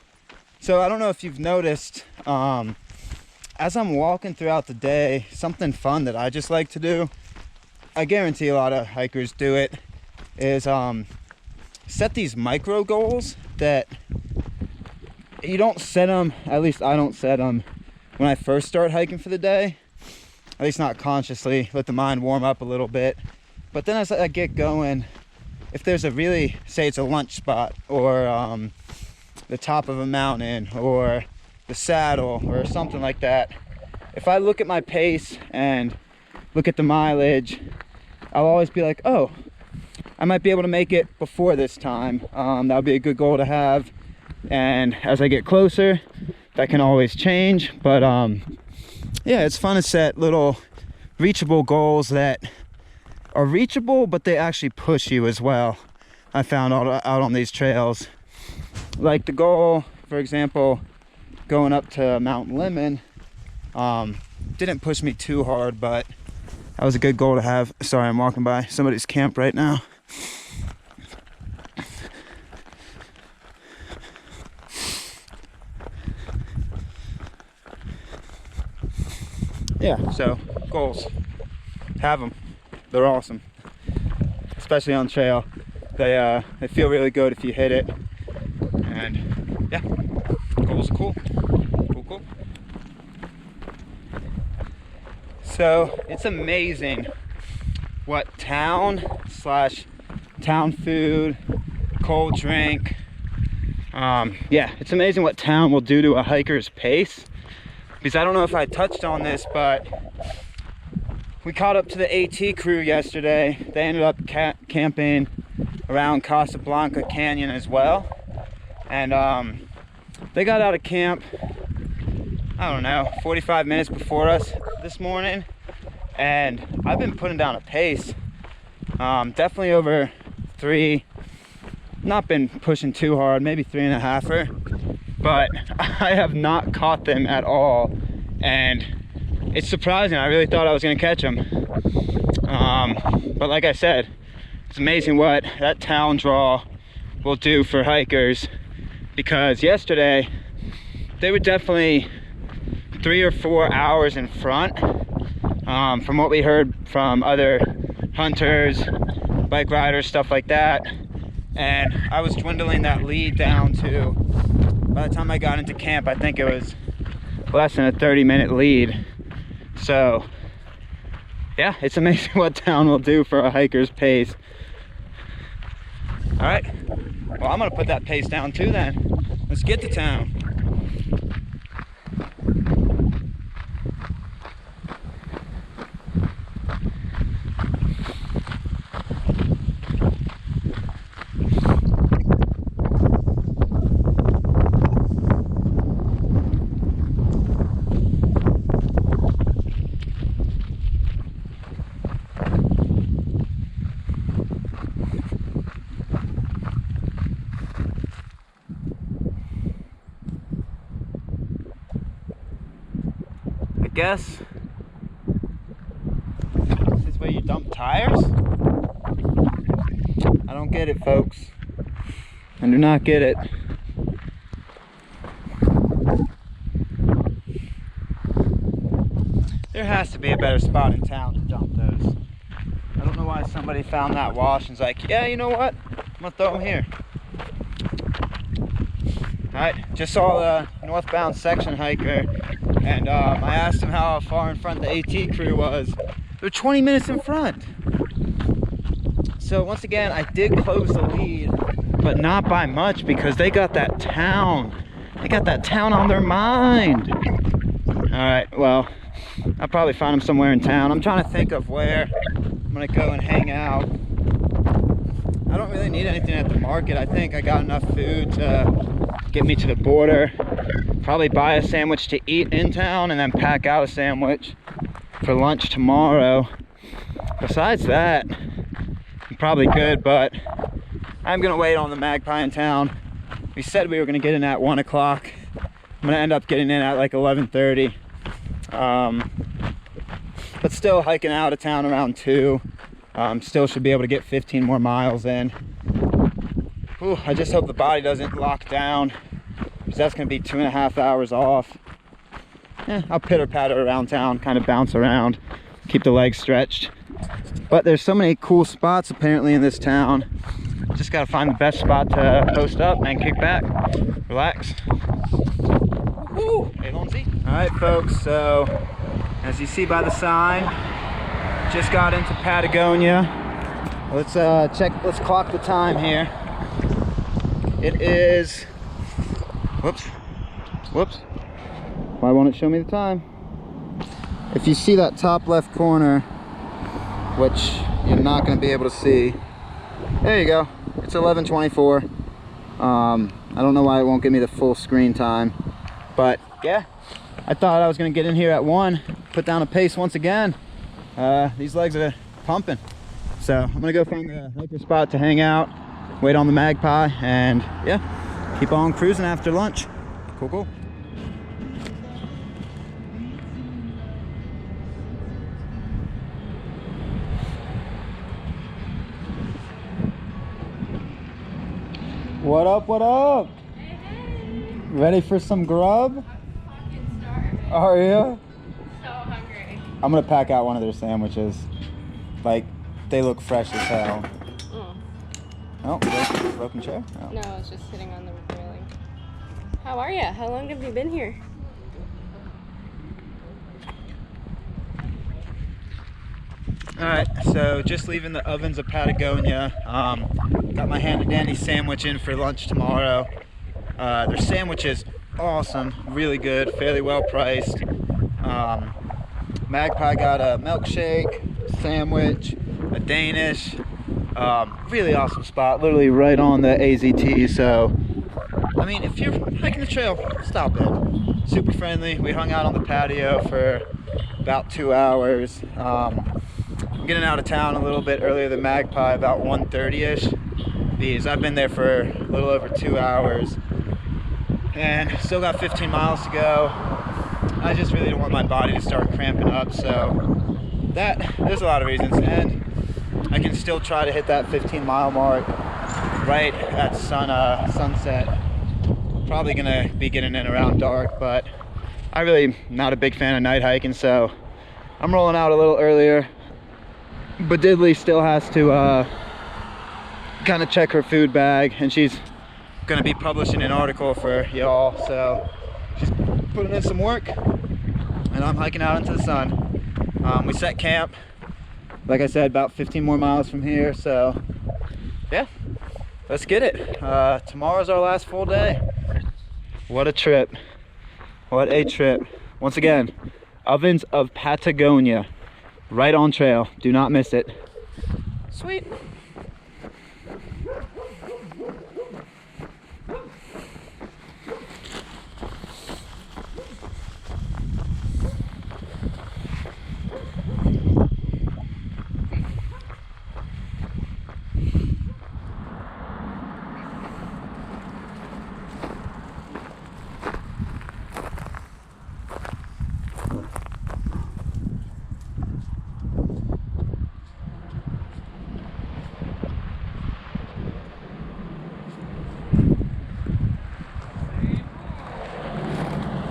[SPEAKER 1] So I don't know if you've noticed, as I'm walking throughout the day, something fun that I just like to do, I guarantee a lot of hikers do it, is set these micro goals that you don't set them, at least I don't set them when I first start hiking for the day, at least not consciously. Let the mind warm up a little bit. But then as I get going, if there's a really, say it's a lunch spot or the top of a mountain or the saddle or something like that, if I look at my pace and look at the mileage, I'll always be like, oh, I might be able to make it before this time. That would be a good goal to have. And as I get closer, that can always change. But yeah, it's fun to set little reachable goals that are reachable, but they actually push you as well. I found out on these trails. Like the goal, for example, going up to Mount Lemon, didn't push me too hard, but that was a good goal to have. Sorry, I'm walking by somebody's camp right now. Yeah, so goals, have them. They're awesome, especially on trail. They feel really good if you hit it. And yeah, goals are cool. Cool. So it's amazing what town food, cold drink, Yeah, it's amazing what town will do to a hiker's pace. Because I don't know if I touched on this, but we caught up to the AT crew yesterday. They ended up camping around Casablanca Canyon as well. And they got out of camp, I don't know, 45 minutes before us this morning. And I've been putting down a pace, definitely over 3, not been pushing too hard, maybe 3.5er, but I have not caught them at all. And it's surprising. I really thought I was gonna catch them. But like I said, it's amazing what that town draw will do for hikers, because yesterday they were definitely 3 or 4 hours in front, from what we heard from other hunters, bike riders, stuff like that. And I was dwindling that lead down to, by the time I got into camp, I think it was less than a 30-minute lead. So yeah, it's amazing what town will do for a hiker's pace. All right, well, I'm gonna put that pace down too then. Let's get to town. I guess this is where you dump tires? I don't get it, folks. I do not get it. There has to be a better spot in town to dump those. I don't know why somebody found that wash and's like, yeah, you know what? I'm gonna throw them here. Alright, just saw the northbound section hiker, and I asked him how far in front the AT crew was. They're 20 minutes in front. So once again, I did close the lead, but not by much, because they got that town. They got that town on their mind. Alright, well, I'll probably find them somewhere in town. I'm trying to think of where I'm gonna go and hang out. I don't really need anything at the market. I think I got enough food to get me to the border. Probably buy a sandwich to eat in town and then pack out a sandwich for lunch tomorrow. Besides that, I'm probably good, but I'm gonna wait on the Magpie in town. We said we were gonna get in at 1 o'clock. I'm gonna end up getting in at like 11:30. But still hiking out of town around 2. Still should be able to get 15 more miles in. Ooh, I just hope the body doesn't lock down, because that's going to be 2.5 hours off. I'll pitter patter around town, kind of bounce around, keep the legs stretched. But there's so many cool spots apparently in this town. Just got to find the best spot to post up and kick back, relax. Woo! Hey, Lindsay. All right, folks, so as you see by the sign, just got into Patagonia. Let's clock the time here. It is, whoops, why won't it show me the time? If you see that top left corner, which you're not going to be able to see, there you go, it's 11:24. I don't know why it won't give me the full screen time, but yeah, I thought I was going to get in here at 1, put down a pace once again. These legs are pumping, so I'm gonna go find a hiker spot to hang out, wait on the Magpie, and yeah, keep on cruising after lunch. Cool. What up?
[SPEAKER 2] Hey.
[SPEAKER 1] Ready for some grub?
[SPEAKER 2] I'm fucking starving.
[SPEAKER 1] Are you?
[SPEAKER 2] So hungry.
[SPEAKER 1] I'm gonna pack out one of their sandwiches. Like, they look fresh as hell. Oh, broken chair? Oh.
[SPEAKER 2] No, I was just sitting on the railing. How are you? How long have you been here?
[SPEAKER 1] Alright, so just leaving the ovens of Patagonia. Got my handy dandy sandwich in for lunch tomorrow. Their sandwich is awesome, really good, fairly well priced. Magpie got a milkshake, sandwich, a Danish. Really awesome spot, literally right on the AZT. So I mean, if you're hiking the trail, stop it. Super friendly. We hung out on the patio for about 2 hours. I'm getting out of town a little bit earlier than Magpie, about 1:30ish, because I've been there for a little over 2 hours and still got 15 miles to go. I just really don't want my body to start cramping up, so there's a lot of reasons, and I can still try to hit that 15-mile mark right at sunset. Probably gonna be getting in around dark, but I really not a big fan of night hiking, so I'm rolling out a little earlier. Buddidles still has to kind of check her food bag, and she's gonna be publishing an article for y'all, so she's putting in some work and I'm hiking out into the sun. We set camp, like I said, about 15 more miles from here, so yeah, let's get it. Tomorrow's our last full day. What a trip. What a trip. Once again, Ovens of Patagonia, right on trail. Do not miss it. Sweet.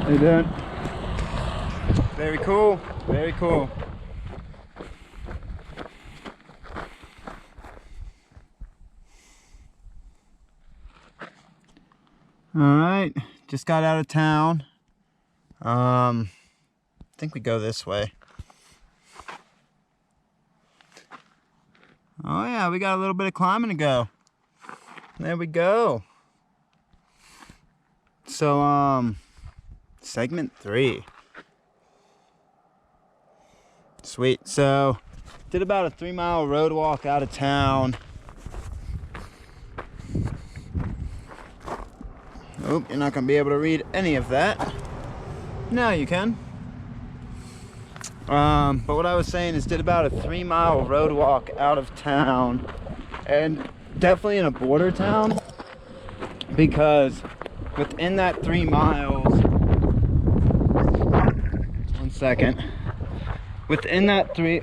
[SPEAKER 1] How you doing? Very cool, very cool. All right, just got out of town. I think we go this way. Oh yeah, we got a little bit of climbing to go. There we go. So, segment 3. Sweet. So, did about a 3-mile road walk out of town. Oh, you're not gonna be able to read any of that. Now you can. But what I was saying is, did about a 3-mile road walk out of town, and definitely in a border town, because within that 3 miles, one second, within that 3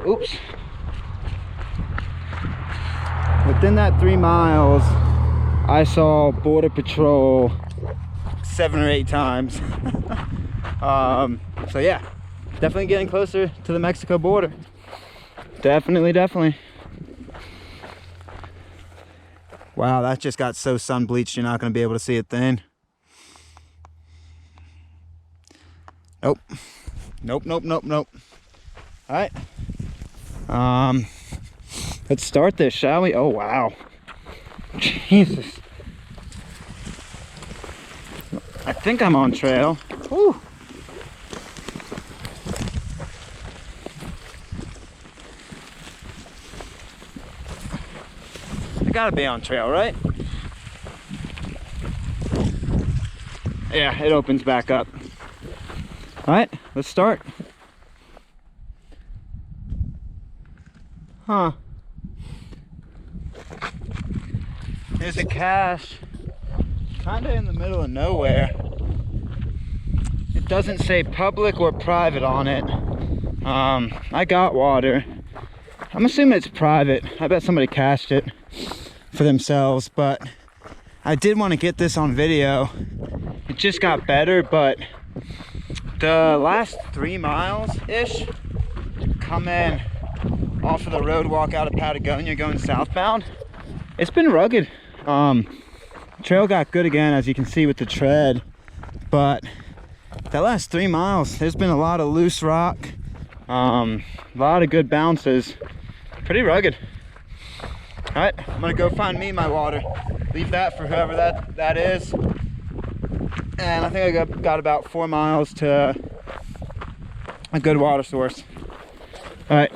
[SPEAKER 1] miles, I saw Border Patrol 7 or 8 times. So yeah, definitely getting closer to the Mexico border. Definitely. Wow, that just got so sun bleached you're not going to be able to see a thing. Nope. All right. Let's start this, shall we? Oh wow. Jesus. I think I'm on trail. Whew. I gotta be on trail, right? Yeah, it opens back up. All right, let's start. Huh. There's a cache kind of in the middle of nowhere. It doesn't say public or private on it. I got water. I'm assuming it's private. I bet somebody cached it for themselves, but I did want to get this on video. It just got better, but the last 3 miles-ish coming off of the road walk out of Patagonia going southbound, it's been rugged. Trail got good again, as you can see with the tread, but that last 3 miles, there's been a lot of loose rock, a lot of good bounces. Pretty rugged. All right, I'm gonna go find me my water. Leave that for whoever that is. And I think I got about 4 miles to a good water source. All right.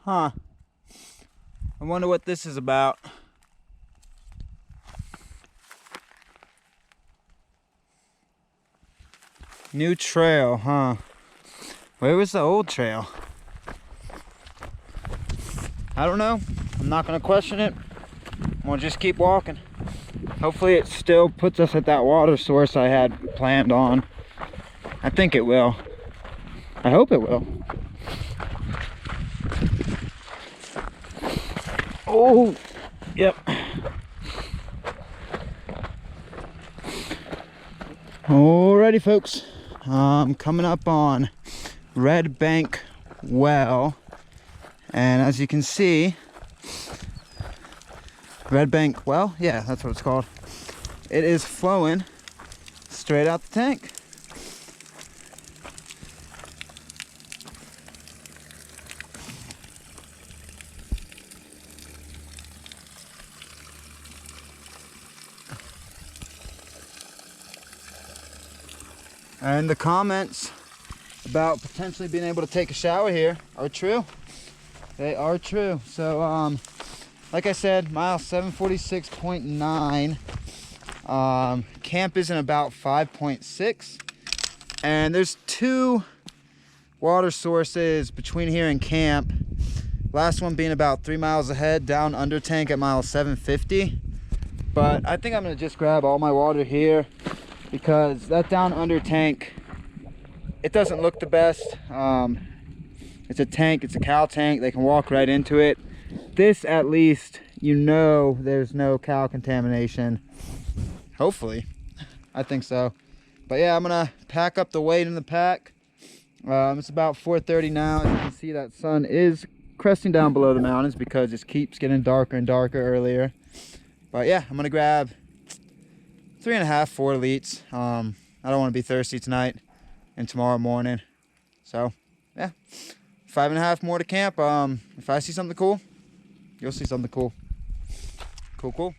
[SPEAKER 1] Huh. I wonder what this is about. New trail, huh? Where was the old trail? I don't know. I'm not gonna question it. I'm gonna just keep walking. Hopefully it still puts us at that water source I had planned on. I think it will. I hope it will. Oh, yep. Alrighty, folks. Coming up on Red Bank Well, and as you can see, Red Bank Well, yeah, that's what it's called. It is flowing straight out the tank. And the comments about potentially being able to take a shower here are true. They are true. So, like I said, mile 746.9. Camp is in about 5.6. And there's 2 water sources between here and camp. Last one being about 3 miles ahead, down under tank at mile 750. But I think I'm gonna just grab all my water here, because that down under tank, it doesn't look the best. It's a tank, it's a cow tank, they can walk right into it. This, at least, you know there's no cow contamination. Hopefully, I think so. But yeah, I'm gonna pack up the weight in the pack. It's about 4:30 now. As you can see, that sun is cresting down below the mountains because it keeps getting darker and darker earlier. But yeah, I'm gonna grab 3.5, 4 liters. I don't want to be thirsty tonight and tomorrow morning. So yeah, 5.5 more to camp. If I see something cool, you'll see something cool. Cool.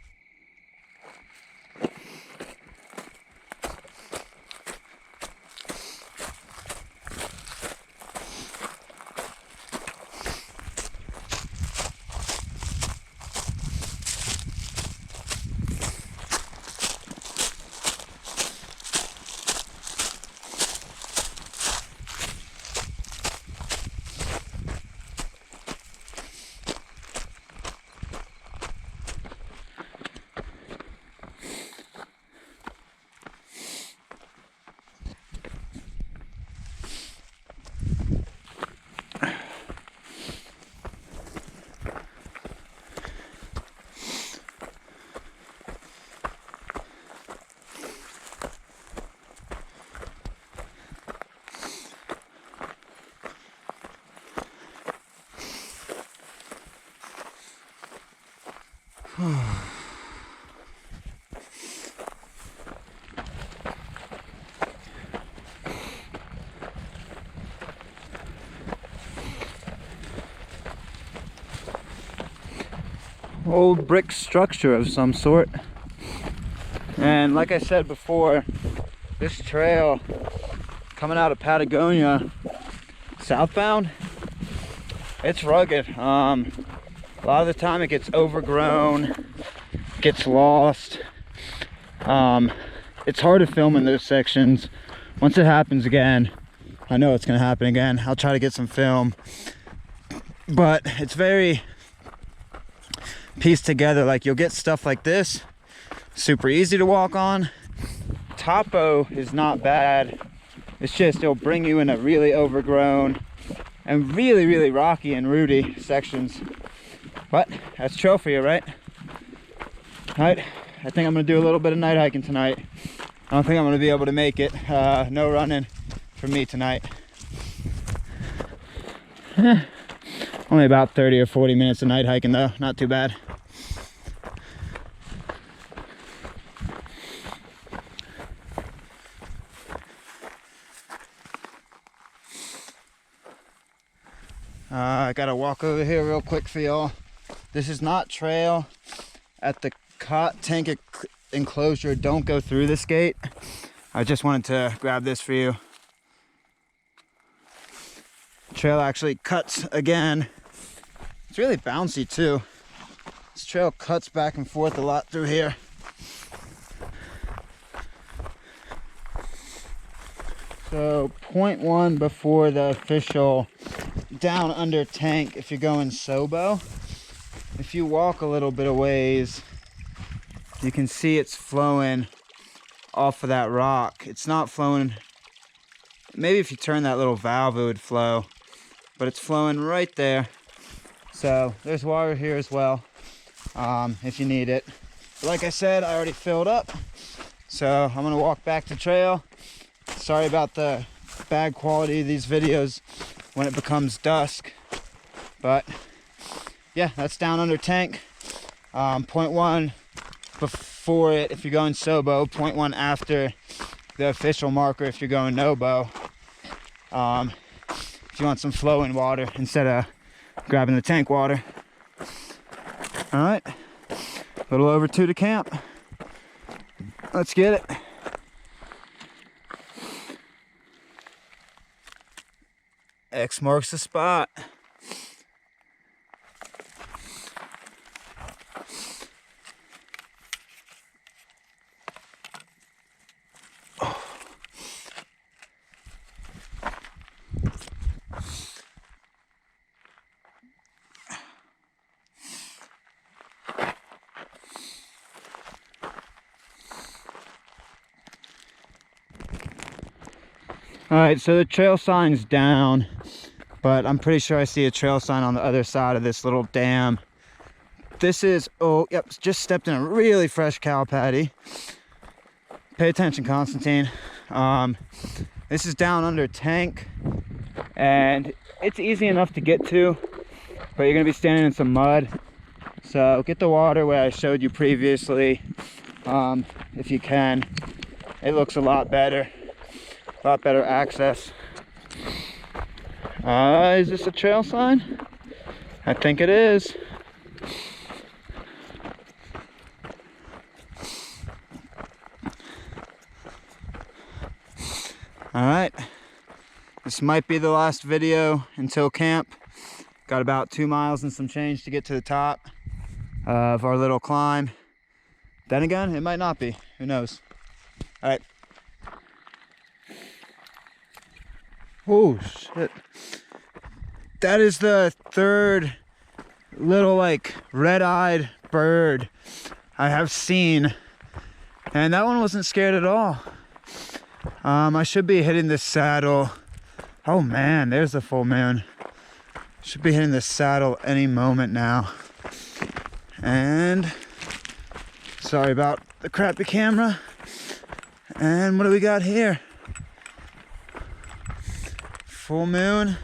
[SPEAKER 1] Old brick structure of some sort. And like I said before, this trail coming out of Patagonia southbound it's rugged. A lot of the time it gets overgrown, gets lost. It's hard to film in those sections. Once it happens again, I know it's gonna happen again, I'll try to get some film. But it's very pieced together. Like, you'll get stuff like this, super easy to walk on. Topo is not bad. It's just it'll bring you in a really overgrown and really rocky and rooty sections. But that's trail for you, right? Alright, I think I'm gonna do a little bit of night hiking tonight. I don't think I'm gonna be able to make it. No running for me tonight. Only about 30 or 40 minutes of night hiking though, not too bad. I gotta walk over here real quick for y'all. This is not trail. At the cot tank enclosure, don't go through this gate. I just wanted to grab this for you. Trail actually cuts again. It's really bouncy too. This trail cuts back and forth a lot through here. So 0.1 before the official down under tank, if you're going Sobo, if you walk a little bit of ways, you can see it's flowing off of that rock. It's not flowing, maybe if you turn that little valve it would flow, but it's flowing right there. So there's water here as well, if you need it. But like I said, I already filled up, so I'm gonna walk back to trail. Sorry about the bad quality of these videos when it becomes dusk, but yeah, that's down under tank. 0.1 before it if you're going Sobo, 0.1 after the official marker if you're going Nobo. If you want some flowing water instead of grabbing the tank water. All right, a little over 2 to camp. Let's get it. X marks the spot. All right, so the trail sign's down, but I'm pretty sure I see a trail sign on the other side of this little dam. This is, oh, yep, just stepped in a really fresh cow patty. Pay attention, Constantine. This is down under tank, and it's easy enough to get to, but you're gonna be standing in some mud. So get the water where I showed you previously, if you can. It looks a lot better access. Is this a trail sign? I think it is. All right, this might be the last video until camp. Got about 2 miles and some change to get to the top of our little climb. Then again, it might not be, who knows? All right. Oh shit, that is the third little like red-eyed bird I have seen, and that one wasn't scared at all. I should be hitting this saddle. Oh man, there's the full moon. Should be hitting this saddle any moment now. And sorry about the crappy camera. And what do we got here? Full moon.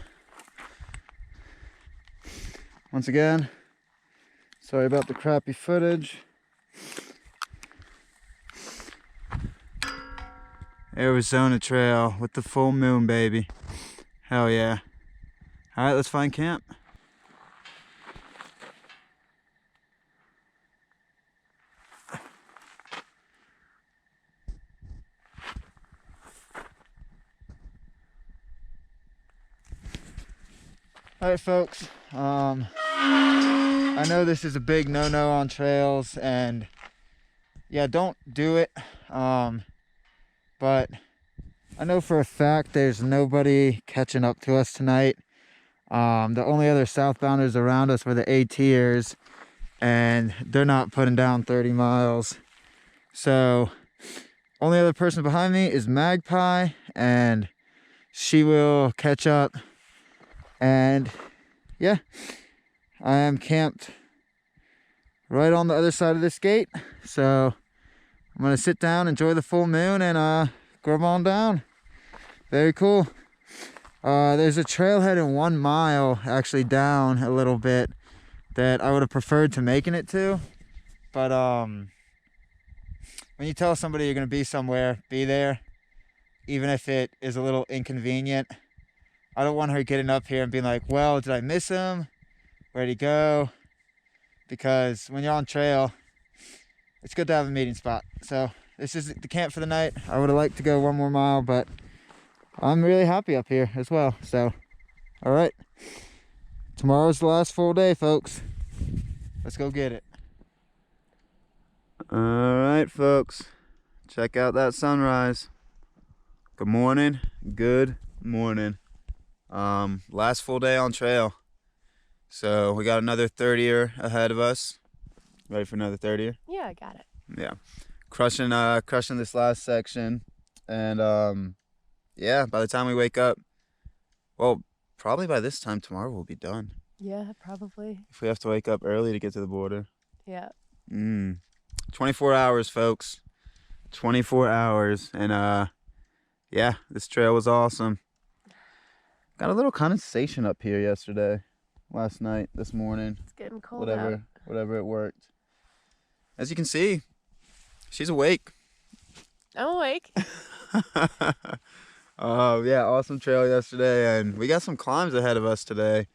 [SPEAKER 1] Once again, sorry about the crappy footage. Arizona Trail with the full moon, baby. Hell yeah. All right, let's find camp. All right, folks, I know this is a big no-no on trails, and yeah, don't do it. But I know for a fact there's nobody catching up to us tonight. The only other southbounders around us were the ATers, and they're not putting down 30 miles. So only other person behind me is Magpie, and she will catch up. And yeah, I am camped right on the other side of this gate, so I'm gonna sit down, enjoy the full moon, and grub on down. Very cool. There's a trailhead in 1 mile actually down a little bit that I would have preferred to making it to, but when you tell somebody you're gonna be somewhere, be there, even if it is a little inconvenient. I don't want her getting up here and being like, well, did I miss him? Where'd he go? Because when you're on trail, it's good to have a meeting spot. So this is the camp for the night. I would have liked to go 1 more mile, but I'm really happy up here as well. So, all right. Tomorrow's the last full day, folks. Let's go get it. All right, folks. Check out that sunrise. Good morning. Good morning. Last full day on trail. So we got another 30er ahead of us. Ready for another 30er?
[SPEAKER 2] Yeah, I got it.
[SPEAKER 1] Yeah. Crushing this last section. And yeah, by the time we wake up, well, probably by this time tomorrow we'll be done.
[SPEAKER 2] Yeah, probably.
[SPEAKER 1] If we have to wake up early to get to the border.
[SPEAKER 2] Yeah.
[SPEAKER 1] 24 hours, folks. 24 hours. And yeah, this trail was awesome. Got a little condensation up here last night, this morning.
[SPEAKER 2] It's getting cold out.
[SPEAKER 1] Whatever it worked. As you can see, she's awake.
[SPEAKER 2] I'm awake.
[SPEAKER 1] Yeah, awesome trail yesterday, and we got some climbs ahead of us today.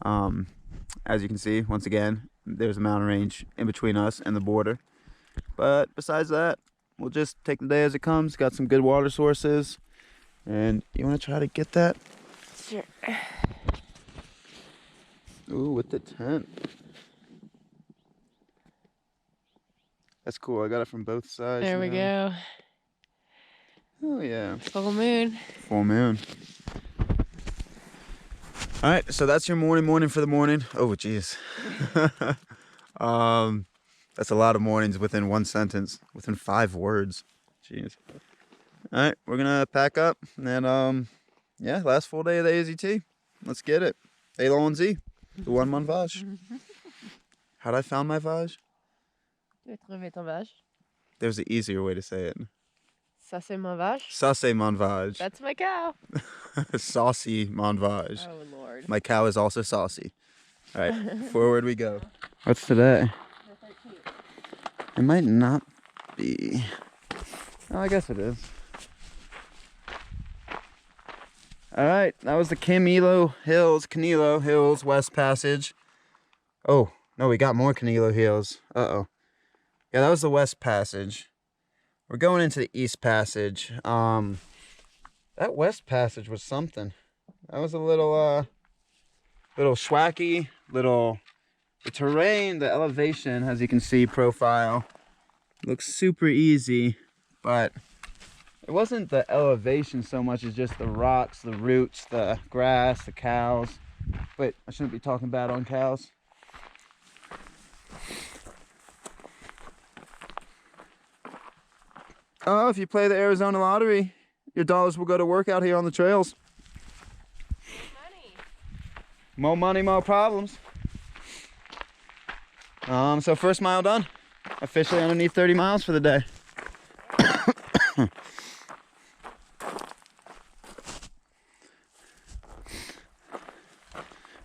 [SPEAKER 1] As you can see, once again, there's a mountain range in between us and the border. But besides that, we'll just take the day as it comes. Got some good water sources. And you want to try to get that?
[SPEAKER 2] Sure.
[SPEAKER 1] Ooh, with the tent. That's cool. I got it from both sides.
[SPEAKER 2] There we go.
[SPEAKER 1] Oh, yeah.
[SPEAKER 2] Full moon.
[SPEAKER 1] Full moon. All right, so that's your morning for the morning. Oh, jeez. That's a lot of mornings within one sentence, within 5 words. Jeez. All right, we're gonna pack up, and yeah, last full day of the AZT. Let's get it. Allons-y. The one mon vage. How'd I found my vage?
[SPEAKER 2] Tu as trouvé ton vage.
[SPEAKER 1] There's an easier way to say it.
[SPEAKER 2] Ça c'est mon vage.
[SPEAKER 1] Ça c'est mon vage.
[SPEAKER 2] That's my cow.
[SPEAKER 1] Saucy mon vage.
[SPEAKER 2] Oh Lord.
[SPEAKER 1] My cow is also saucy. All right, forward we go. What's today? It might not be. Oh, I guess it is. All right, that was the Canelo Hills West Passage. Oh, no, we got more Canelo Hills. Uh-oh. Yeah, that was the West Passage. We're going into the East Passage. That West Passage was something. That was a little schwacky, the terrain, the elevation, as you can see, profile, looks super easy, but it wasn't the elevation so much as just the rocks, the roots, the grass, the cows. Wait, I shouldn't be talking bad on cows. Oh, if you play the Arizona lottery, your dollars will go to work out here on the trails.
[SPEAKER 2] Money.
[SPEAKER 1] More money, more problems. So first mile done. Officially underneath 30 miles for the day.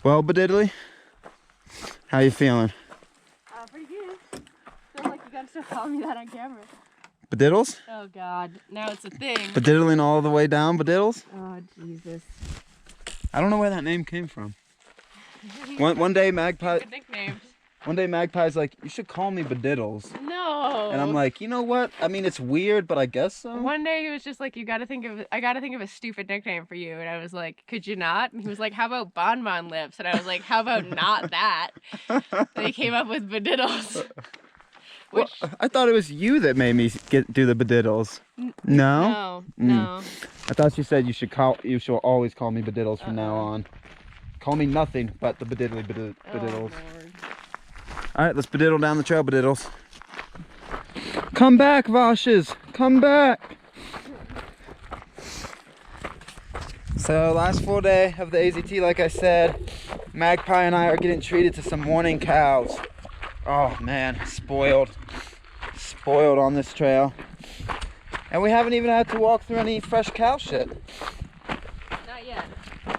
[SPEAKER 1] Well, Buddidles, how you feeling?
[SPEAKER 2] Pretty good. Feel like you gotta start calling me that on camera.
[SPEAKER 1] Buddidles?
[SPEAKER 2] Oh God, now it's a thing.
[SPEAKER 1] Buddidling all the way down, Buddidles?
[SPEAKER 2] Oh Jesus.
[SPEAKER 1] I don't know where that name came from. One day Magpie...
[SPEAKER 2] Good nicknames.
[SPEAKER 1] One day Magpie's like, you should call me Buddidles.
[SPEAKER 2] No.
[SPEAKER 1] And I'm like, you know what? I mean, it's weird, but I guess so.
[SPEAKER 2] One day he was just like, I gotta think of a stupid nickname for you. And I was like, could you not? And he was like, how about Bonbon Lips? And I was like, how about not that? And he came up with Buddidles. Which...
[SPEAKER 1] Well, I thought it was you that made me do the Buddidles. No?
[SPEAKER 2] No.
[SPEAKER 1] I thought you said you should always call me Buddidles from now on. Call me nothing but the Buddidles.
[SPEAKER 2] Oh,
[SPEAKER 1] all right, let's Buddiddle down the trail, Buddidles. Come back, Vashes. Come back. So last full day of the AZT, like I said, Magpie and I are getting treated to some morning cows. Oh man, spoiled on this trail. And we haven't even had to walk through any fresh cow shit.
[SPEAKER 2] Not yet.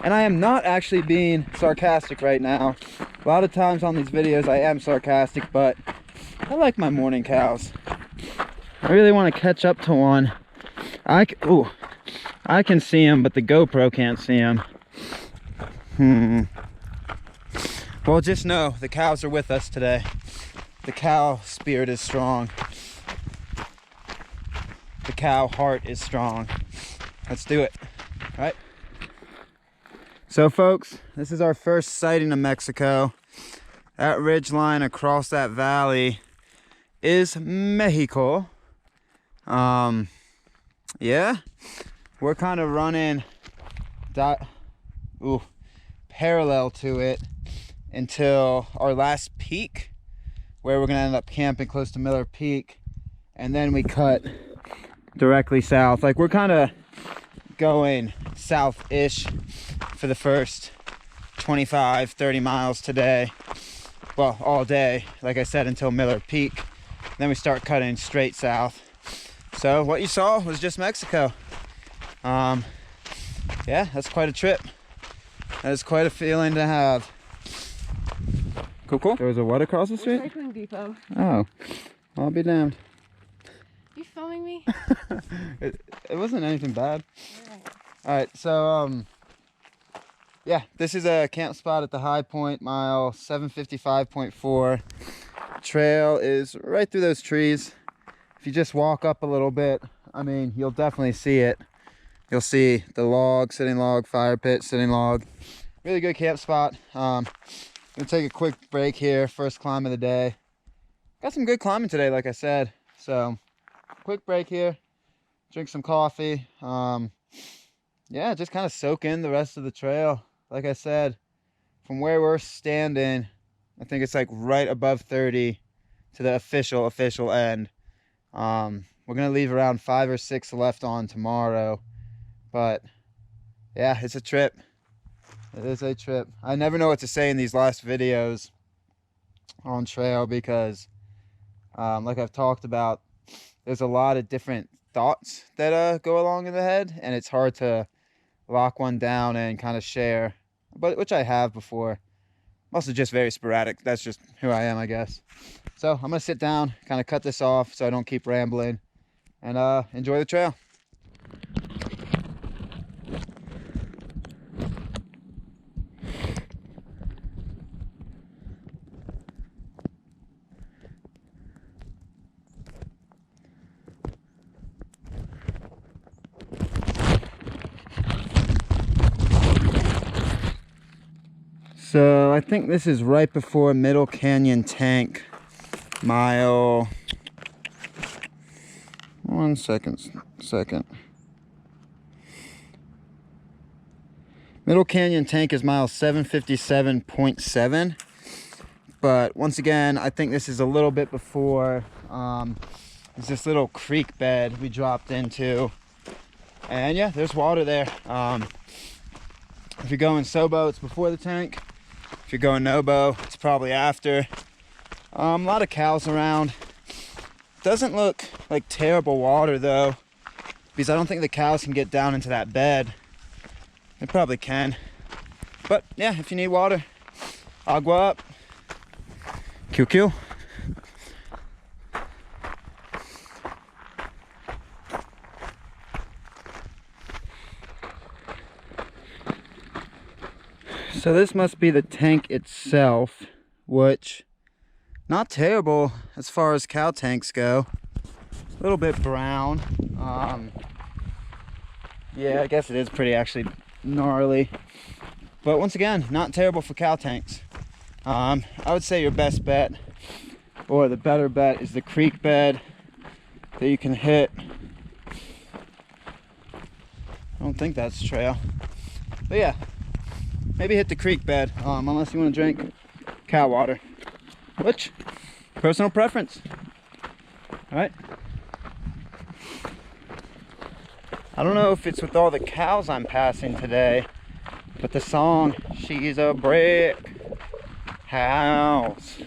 [SPEAKER 1] And I am not actually being sarcastic right now. A lot of times on these videos I am sarcastic, but I like my morning cows. I really want to catch up to one. I can see him, but the GoPro can't see him. Well, just know the cows are with us today. The cow spirit is strong. The cow heart is strong. Let's do it. All right. So folks, this is our first sighting of Mexico. That ridge line across that valley is Mexico. Yeah, we're kind of running parallel to it until our last peak, where we're gonna end up camping close to Miller Peak, and then we cut directly south. Like, we're kind of going south-ish for the first 25-30 miles today. Well, all day, like I said, until Miller Peak. Then we start cutting straight south. So what you saw was just Mexico. Yeah, that's quite a trip. That is quite a feeling to have. Cool. There was a what across the street?
[SPEAKER 2] Recycling depot.
[SPEAKER 1] Oh, I'll be damned.
[SPEAKER 2] You filming me?
[SPEAKER 1] It wasn't anything bad. All right, so yeah, this is a camp spot at the high point, mile 755.4. Trail is right through those trees. If you just walk up a little bit, I mean, you'll definitely see it. You'll see the log, sitting log, fire pit, sitting log. Really good camp spot. Gonna take a quick break here, first climb of the day. Got some good climbing today, like I said. So, quick break here, drink some coffee. Yeah, just kind of soak in the rest of the trail. Like I said, from where we're standing, I think it's like right above 30 to the official end. We're gonna leave around 5 or 6 left on tomorrow, but yeah, it's a trip. It is a trip. I never know what to say in these last videos on trail because like I've talked about, there's a lot of different thoughts that go along in the head, and it's hard to lock one down and kind of share, but which I have before. I'm also just very sporadic. That's just who I am, I guess. So I'm gonna sit down, kind of cut this off so I don't keep rambling, and enjoy the trail. So I think this is right before Middle Canyon Tank, mile, one second. Middle Canyon Tank is mile 757.7, but once again, I think this is a little bit before. There's this little creek bed we dropped into, and yeah, there's water there. If you're going Sobo, it's before the tank. If you're going Nobo, it's probably after. A lot of cows around. Doesn't look like terrible water though, because I don't think the cows can get down into that bed. They probably can. But yeah, if you need water, agua up. QQ. So this must be the tank itself, which not terrible as far as cow tanks go. A little bit brown. Yeah, I guess it is pretty actually gnarly. But once again, not terrible for cow tanks. I would say your best bet, or the better bet, is the creek bed that you can hit. I don't think that's trail. But yeah, maybe hit the creek bed, unless you want to drink cow water, which, personal preference. All right. I don't know if it's with all the cows I'm passing today, but the song "She's a Brick House"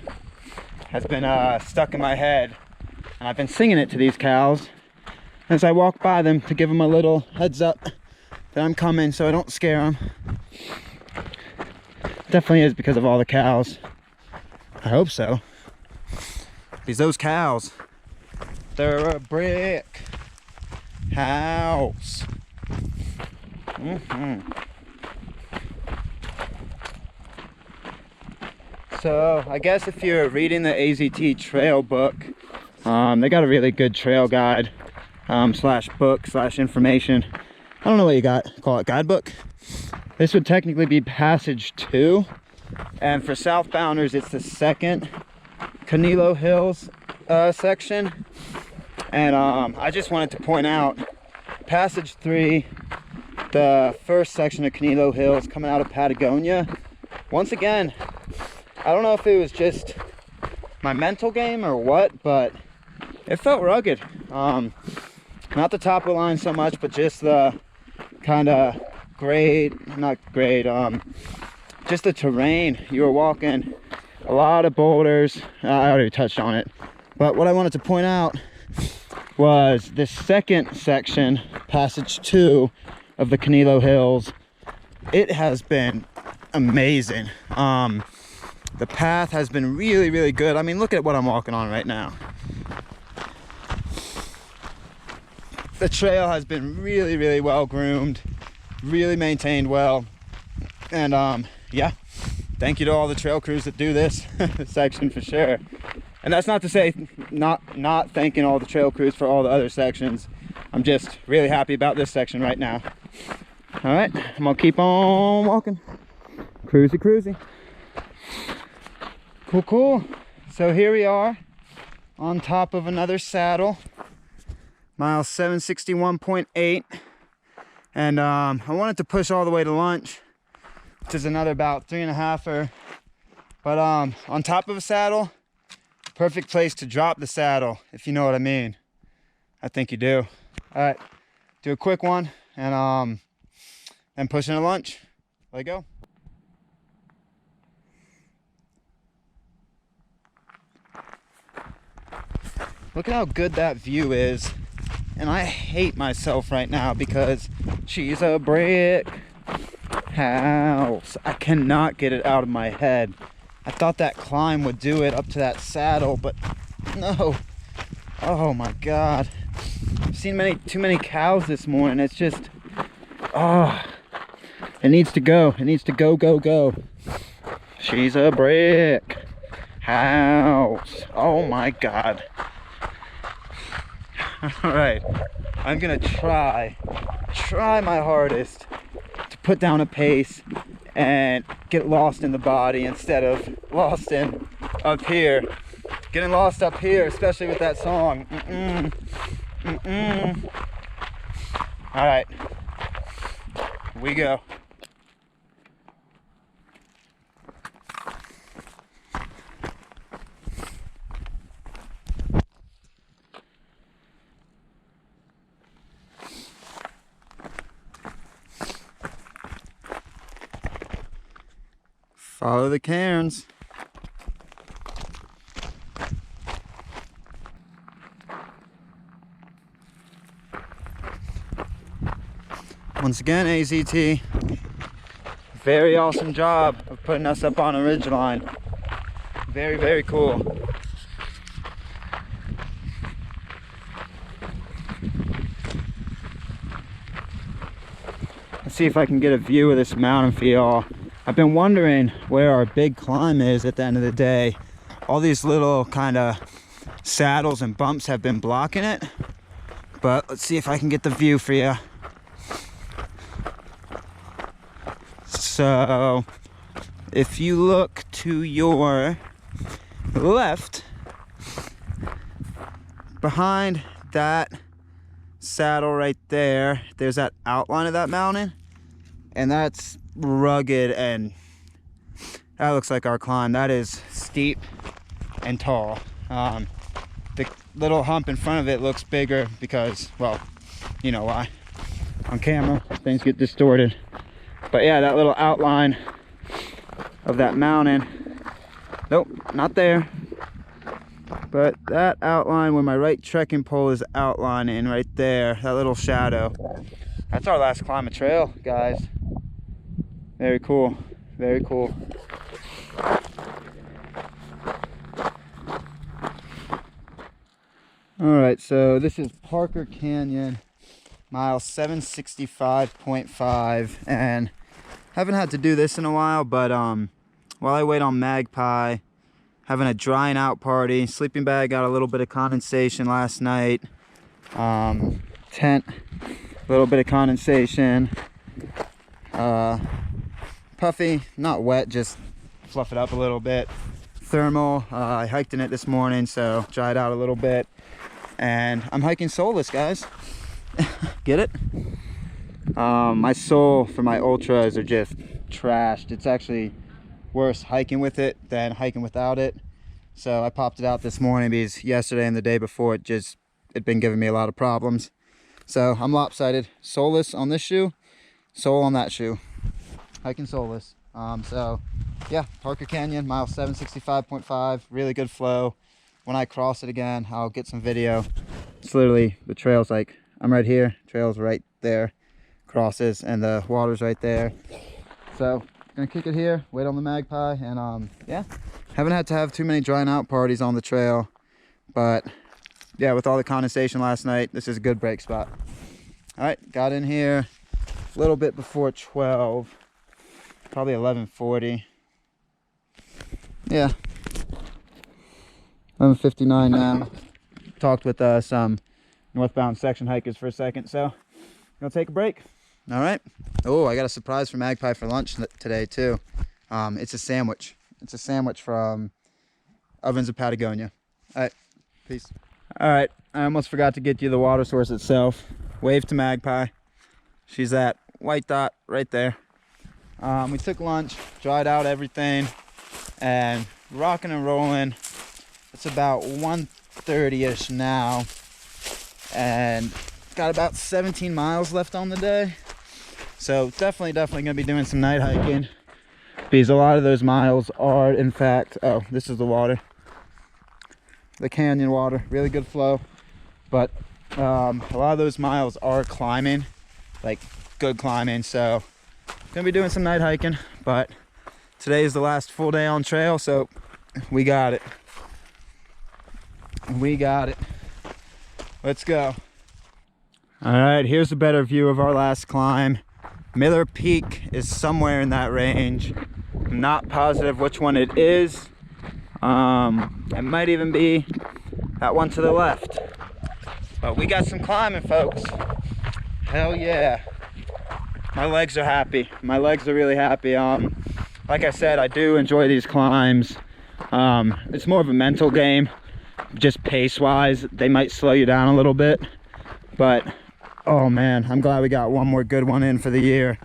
[SPEAKER 1] has been stuck in my head, and I've been singing it to these cows as I walk by them to give them a little heads up that I'm coming, so I don't scare them. Definitely is because of all the cows. I hope so, because those cows, they're a brick house. So I guess if you're reading the AZT trail book, they got a really good trail guide, slash book slash information. I don't know what you call it, guidebook. This would technically be passage 2, and for southbounders it's the second Canelo Hills section. And I just wanted to point out passage 3, the first section of Canelo Hills coming out of Patagonia. Once again, I don't know if it was just my mental game or what, but it felt rugged. Not the top of the line so much, but just the kind of just the terrain. You were walking a lot of boulders. I already touched on it, but what I wanted to point out was this second section, passage 2 of the Canelo Hills. It has been amazing. The path has been really, really good. I mean, look at what I'm walking on right now. The trail has been really, really well groomed, really maintained well. And yeah, thank you to all the trail crews that do this section for sure. And that's not to say not thanking all the trail crews for all the other sections. I'm just really happy about this section right now. All right, I'm gonna keep on walking. Cruisy, cruisy. Cool, cool. So here we are on top of another saddle. Mile 761.8. And I wanted to push all the way to lunch, which is another about 3.5. But on top of a saddle, perfect place to drop the saddle, if you know what I mean. I think you do. All right, do a quick one, and then push into lunch. Let go. Look at how good that view is. And I hate myself right now because she's a brick house. I cannot get it out of my head. I thought that climb would do it up to that saddle, but no. Oh my God. I've seen too many cows this morning. It's just, it needs to go. It needs to go, go, go. She's a brick house. Oh my God. All right, I'm gonna try my hardest to put down a pace and get lost in the body instead of lost in up here. Getting lost up here, especially with that song. All right, we go. Follow the cairns. Once again, AZT, very awesome job of putting us up on a ridgeline. Very, very cool. Let's see if I can get a view of this mountain for y'all. I've been wondering where our big climb is at the end of the day. all these little kind of saddles and bumps have been blocking it. But let's see if I can get the view for you. So if you look to your left, behind that saddle right there, there's that outline of that mountain, and that's rugged, and that looks like our climb. That is steep and tall. The little hump in front of it looks bigger because, well, you know why. On camera, things get distorted. But yeah, that little outline of that mountain. Nope, not there. But that outline where my right trekking pole is outlining right there, that little shadow. That's our last climb of trail, guys. Very cool, very cool. All right, so this is Parker Canyon, mile 765.5, and haven't had to do this in a while, but while I wait on Magpie, having a drying out party. Sleeping bag got a little bit of condensation last night. Tent, a little bit of condensation. Puffy, not wet, just fluff it up a little bit. Thermal, I hiked in it this morning, so dried out a little bit. And I'm hiking soleless, guys. Get it? My sole for my ultras are just trashed. It's actually worse hiking with it than hiking without it. So I popped it out this morning because yesterday and the day before it'd been giving me a lot of problems. So I'm lopsided. Soleless on this shoe, sole on that shoe. Hiking soleless. So yeah, Parker Canyon, mile 765.5, really good flow. When I cross it again, I'll get some video. It's literally, the trail's like, I'm right here, trail's right there, crosses, and the water's right there. So gonna kick it here, wait on the Magpie, and yeah, haven't had to have too many drying out parties on the trail, but yeah, with all the condensation last night, this is a good break spot. All right, got in here a little bit before 12, probably 11:40. Yeah, 11:59 now. Talked with some northbound section hikers for a second, so gonna take a break. All right. Oh, I got a surprise for Magpie for lunch today too. It's a sandwich. It's a sandwich from Ovens of Patagonia. All right, peace. All right, I almost forgot to get you the water source itself. Wave to Magpie. She's that white dot right there. We took lunch, dried out everything, and rocking and rolling. It's about 1:30ish now, and got about 17 miles left on the day. So definitely gonna be doing some night hiking, because a lot of those miles are, in fact, oh, this is the water, the canyon water, really good flow. But a lot of those miles are climbing, like good climbing. So gonna be doing some night hiking, but today is the last full day on trail, so we got it. We got it. Let's go. All right, here's a better view of our last climb. Miller Peak is somewhere in that range. I'm not positive which one it is. It might even be that one to the left. But we got some climbing, folks. Hell yeah. My legs are happy. My legs are really happy. Like I said, I do enjoy these climbs. It's more of a mental game. Just pace-wise, they might slow you down a little bit. But oh man, I'm glad we got one more good one in for the year.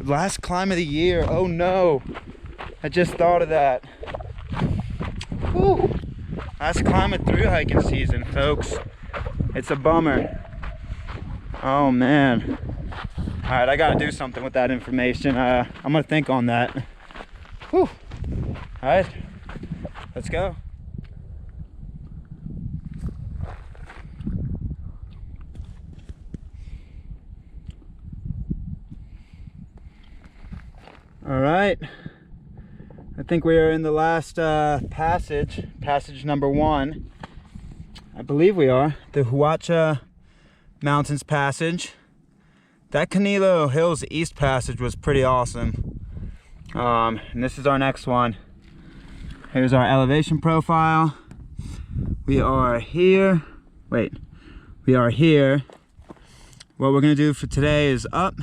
[SPEAKER 1] Last climb of the year. Oh no, I just thought of that. Woo. Last climb of thru hiking season, folks. It's a bummer. Oh man. All right, I gotta do something with that information. I'm gonna think on that. Whew. All right, let's go. All right, I think we are in the last passage number 1. I believe we are, the Huacha Mountains Passage. That Canelo Hills East Passage was pretty awesome. And this is our next one. Here's our elevation profile. We are here. Wait, we are here. What we're gonna do for today is up,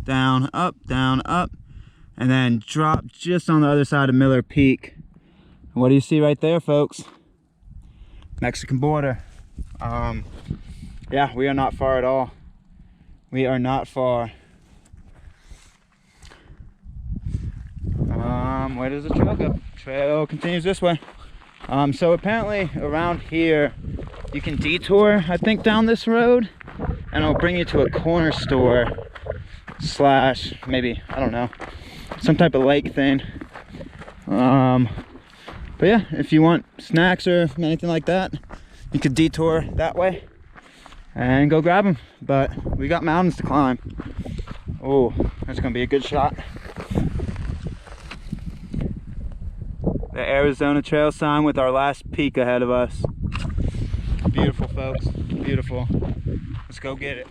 [SPEAKER 1] down, up, and then drop just on the other side of Miller Peak. And what do you see right there, folks? Mexican border. Yeah, we are not far at all. We are not far. Where does the trail go? Trail continues this way. So apparently around here you can detour, I think, down this road, and it'll bring you to a corner store slash maybe, I don't know, some type of lake thing. But yeah, if you want snacks or anything like that, you could detour that way and go grab them. But we got mountains to climb. Oh, that's gonna be a good shot. The Arizona Trail sign with our last peak ahead of us. Beautiful, folks, beautiful. Let's go get it.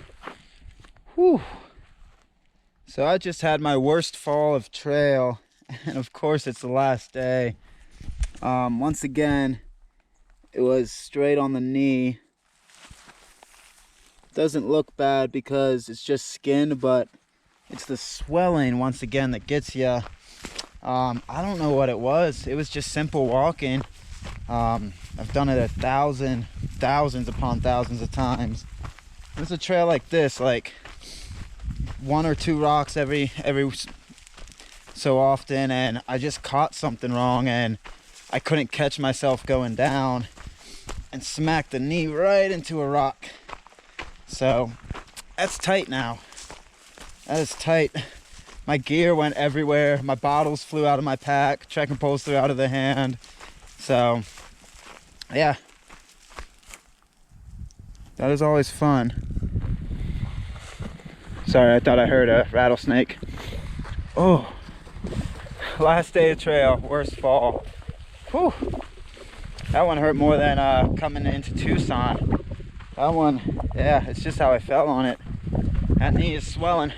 [SPEAKER 1] Whew. So I just had my worst fall of trail, and of course it's the last day. Once again, it was straight on the knee. Doesn't look bad because it's just skin, but it's the swelling once again that gets you. I don't know what it was. It was just simple walking. I've done it thousands upon thousands of times. There's a trail like this, like 1 or 2 rocks every so often, and I just caught something wrong and I couldn't catch myself going down and smacked the knee right into a rock. So that's tight now. That is tight. My gear went everywhere. My bottles flew out of my pack. Trekking poles flew out of the hand. So, yeah. That is always fun. Sorry, I thought I heard a rattlesnake. Oh. Last day of trail. Worst fall. Whew. That one hurt more than coming into Tucson. That one, yeah, it's just how I fell on it. That knee is swelling.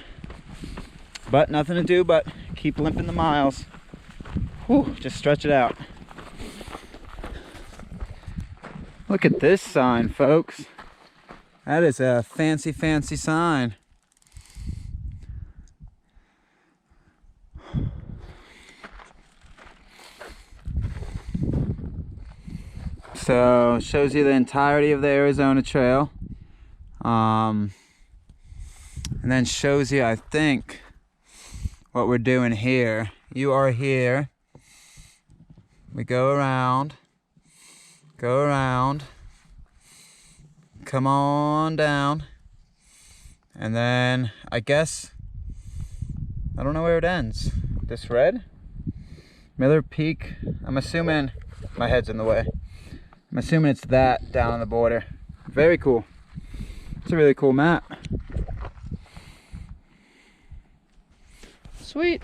[SPEAKER 1] But nothing to do but keep limping the miles. Whew, just stretch it out. Look at this sign, folks. That is a fancy, fancy sign. So, shows you the entirety of the Arizona Trail. And then shows you, I think, what we're doing here. You are here. We go around, come on down, and then I guess, I don't know where it ends. This red? Miller Peak. I'm assuming, my head's in the way. I'm assuming it's that down on the border. Very cool. It's a really cool map. Sweet.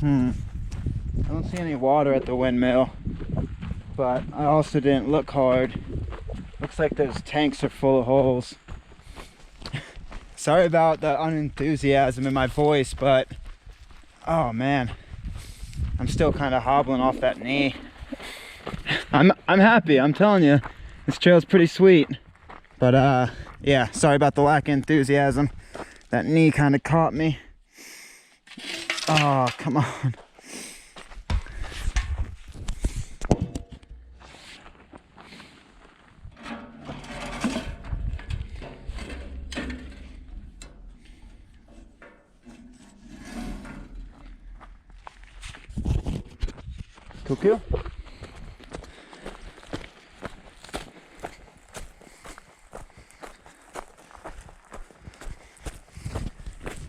[SPEAKER 1] I don't see any water at the windmill, but I also didn't look hard. Looks like those tanks are full of holes. Sorry about the unenthusiasm in my voice, but oh man, I'm still kind of hobbling off that knee. I'm happy, I'm telling you, this trail's pretty sweet. But yeah, sorry about the lack of enthusiasm. That knee kind of caught me. Oh, come on. Cool.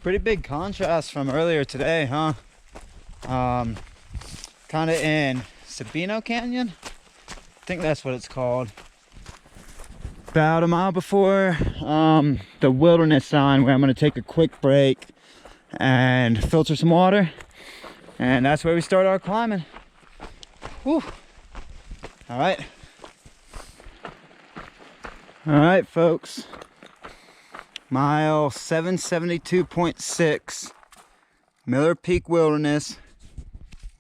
[SPEAKER 1] Pretty big contrast from earlier today, huh? Kind of in Sabino Canyon. I think that's what it's called. About a mile before the wilderness sign, where I'm gonna take a quick break and filter some water, and that's where we start our climbing. Whew. All right folks, mile 772.6, Miller Peak Wilderness.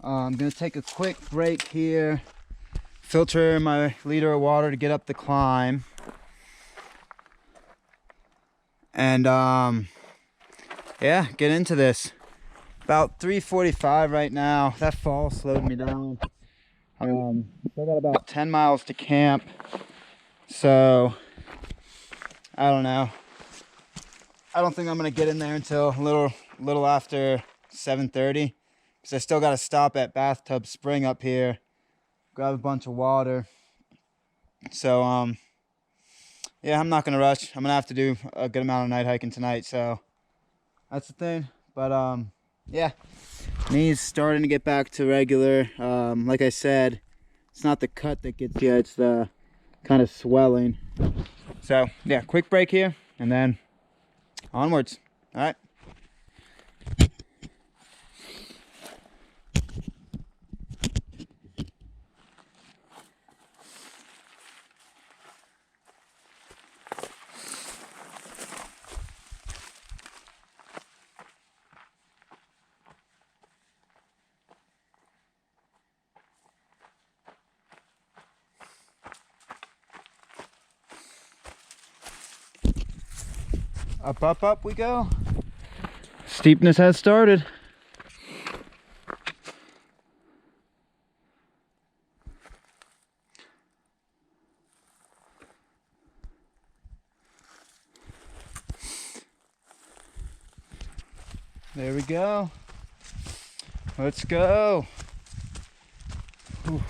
[SPEAKER 1] I'm gonna take a quick break here, filter my liter of water to get up the climb, and yeah, get into this. About 3:45 right now. That fall slowed me down. Still got about 10 miles to camp, so I don't know. I don't think I'm gonna get in there until a little after 7:30, because I still got to stop at Bathtub Spring up here, grab a bunch of water. So yeah, I'm not gonna rush. I'm gonna have to do a good amount of night hiking tonight, so that's the thing. But yeah, knees starting to get back to regular. Like I said, it's not the cut that gets you, it's the kind of swelling. So yeah, quick break here and then onwards. All right. Up we go. Steepness has started. There we go. Let's go. Whew.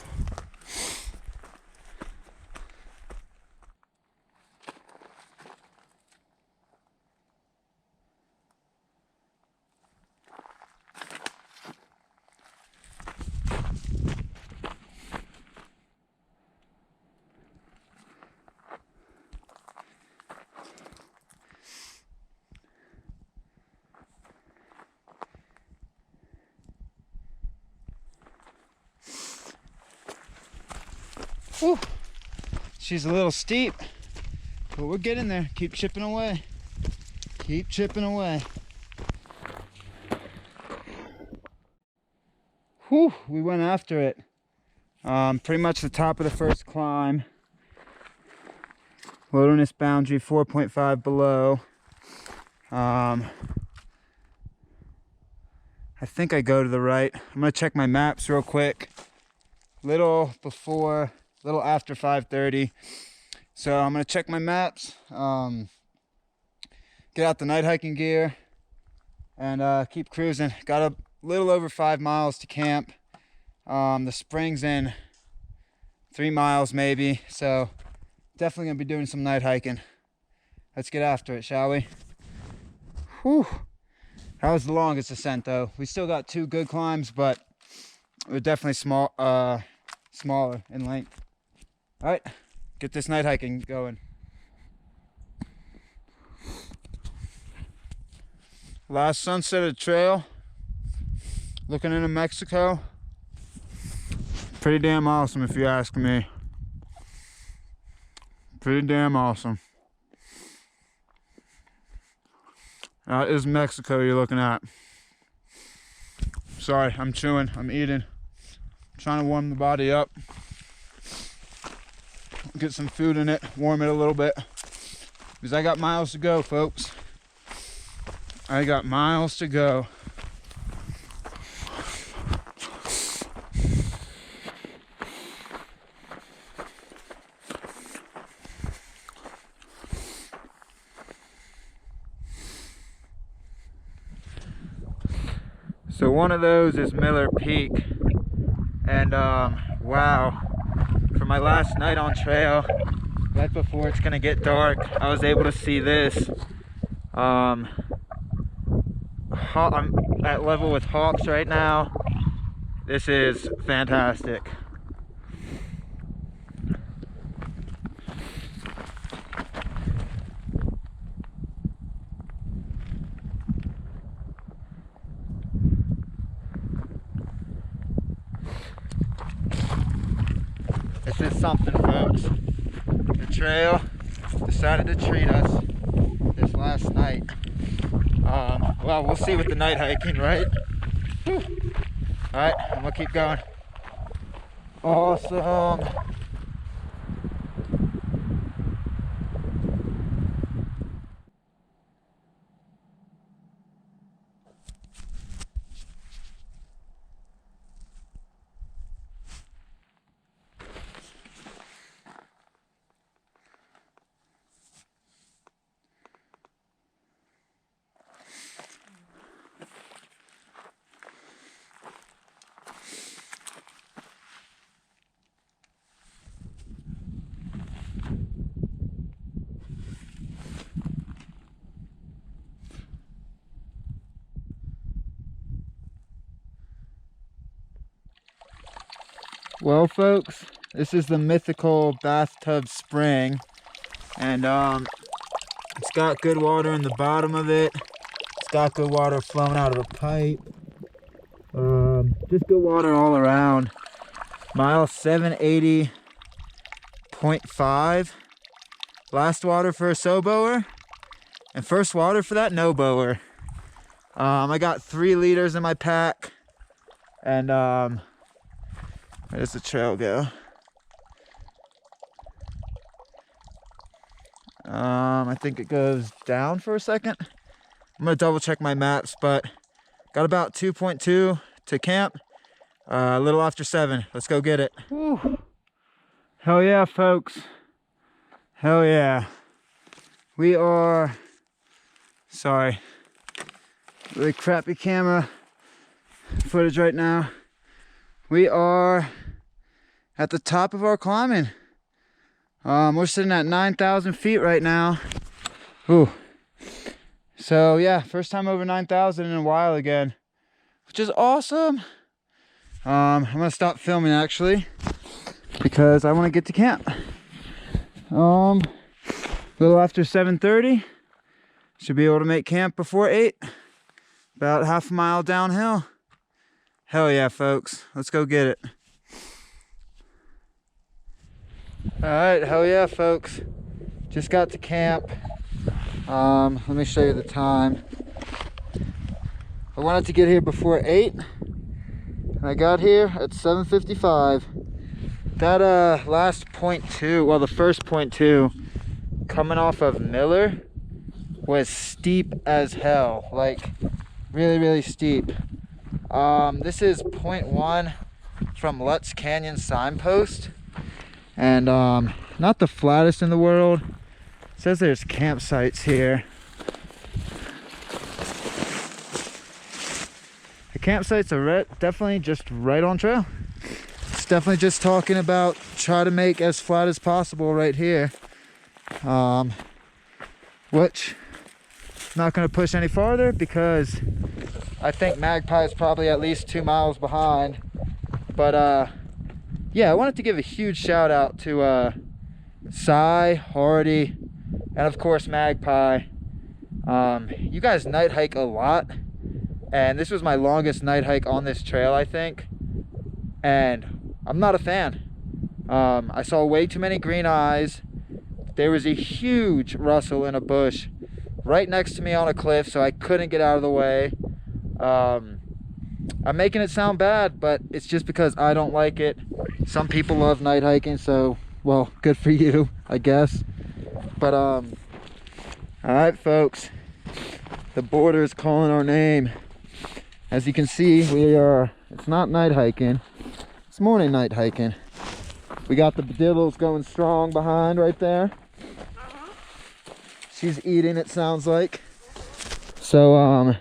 [SPEAKER 1] Whew. She's a little steep, but we're getting there. Keep chipping away. Keep chipping away. Whew, we went after it. Pretty much the top of the first climb. Wilderness boundary 4.5 below. I think I go to the right. I'm gonna check my maps real quick. Little after 5:30. So I'm gonna check my maps, get out the night hiking gear, and keep cruising. Got a little over 5 miles to camp. The spring's in 3 miles maybe, so definitely gonna be doing some night hiking. Let's get after it, shall we? Whew. That was the longest ascent though. We still got 2 good climbs, but we're definitely smaller in length. All right, get this night hiking going. Last sunset of the trail, looking into Mexico. Pretty damn awesome if you ask me. Pretty damn awesome. That is Mexico you're looking at. Sorry, I'm chewing, I'm eating. I'm trying to warm the body up. Get some food in it, warm it a little bit. Because I got miles to go, folks. I got miles to go. So one of those is Miller Peak. And wow. For my last night on trail, right before it's gonna get dark, I was able to see this. I'm at level with hawks right now. This is fantastic. something, folks. The trail decided to treat us this last night. Well, we'll see with the night hiking, right? Whew. All right, I'm gonna keep going. Awesome. Well, folks, this is the mythical bathtub spring, and it's got good water in the bottom of it. It's got good water flowing out of a pipe. Just good water all around. Mile 780.5. Last water for a so-bower, and first water for that no-bower. I got 3 liters in my pack, and where does the trail go? I think it goes down for a second. I'm gonna double check my maps, but got about 2.2 to camp. A little after 7. Let's go get it. Whew. Hell yeah, folks. Hell yeah. We are, sorry, really crappy camera footage right now. We are at the top of our climbing. We're sitting at 9,000 feet right now. Ooh. So yeah, first time over 9,000 in a while again, which is awesome. I'm gonna stop filming actually because I want to get to camp. A little after 7:30. Should be able to make camp before 8. About half a mile downhill. Hell yeah, folks. Let's go get it. All right, hell yeah, folks. Just got to camp. Let me show you the time. I wanted to get here before 8. And I got here at 7:55. That last point 2, well, the first point 2 coming off of Miller was steep as hell. Like really, really steep. This is point 1 from Lutz Canyon signpost, and not the flattest in the world. It says there's campsites here. The campsites are definitely just right on trail. It's definitely just talking about try to make as flat as possible right here, which I'm not going to push any farther because I think Magpie is probably at least 2 miles behind. But yeah, I wanted to give a huge shout out to Cy, Hardy, and of course Magpie. You guys night hike a lot, and this was my longest night hike on this trail, I think, and I'm not a fan. I saw way too many green eyes. There was a huge rustle in a bush right next to me on a cliff, so I couldn't get out of the way. I'm making it sound bad, but it's just because I don't like it. Some people love night hiking, so, well, good for you, I guess. But all right, folks, the border is calling our name. As you can see, it's not night hiking, it's morning night hiking. We got the Buddidles going strong behind right there. She's eating, it sounds like. So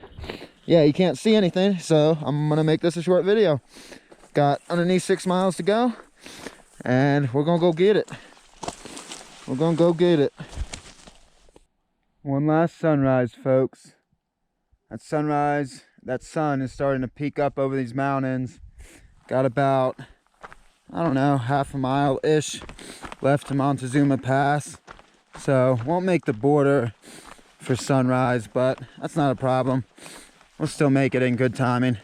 [SPEAKER 1] yeah, you can't see anything, so I'm gonna make this a short video. Got underneath 6 miles to go, and we're gonna go get it. We're gonna go get it. One last sunrise, folks. That sunrise, that sun is starting to peek up over these mountains. Got about, I don't know, half a mile-ish left to Montezuma Pass. So won't make the border for sunrise, but that's not a problem. We'll still make it in good timing.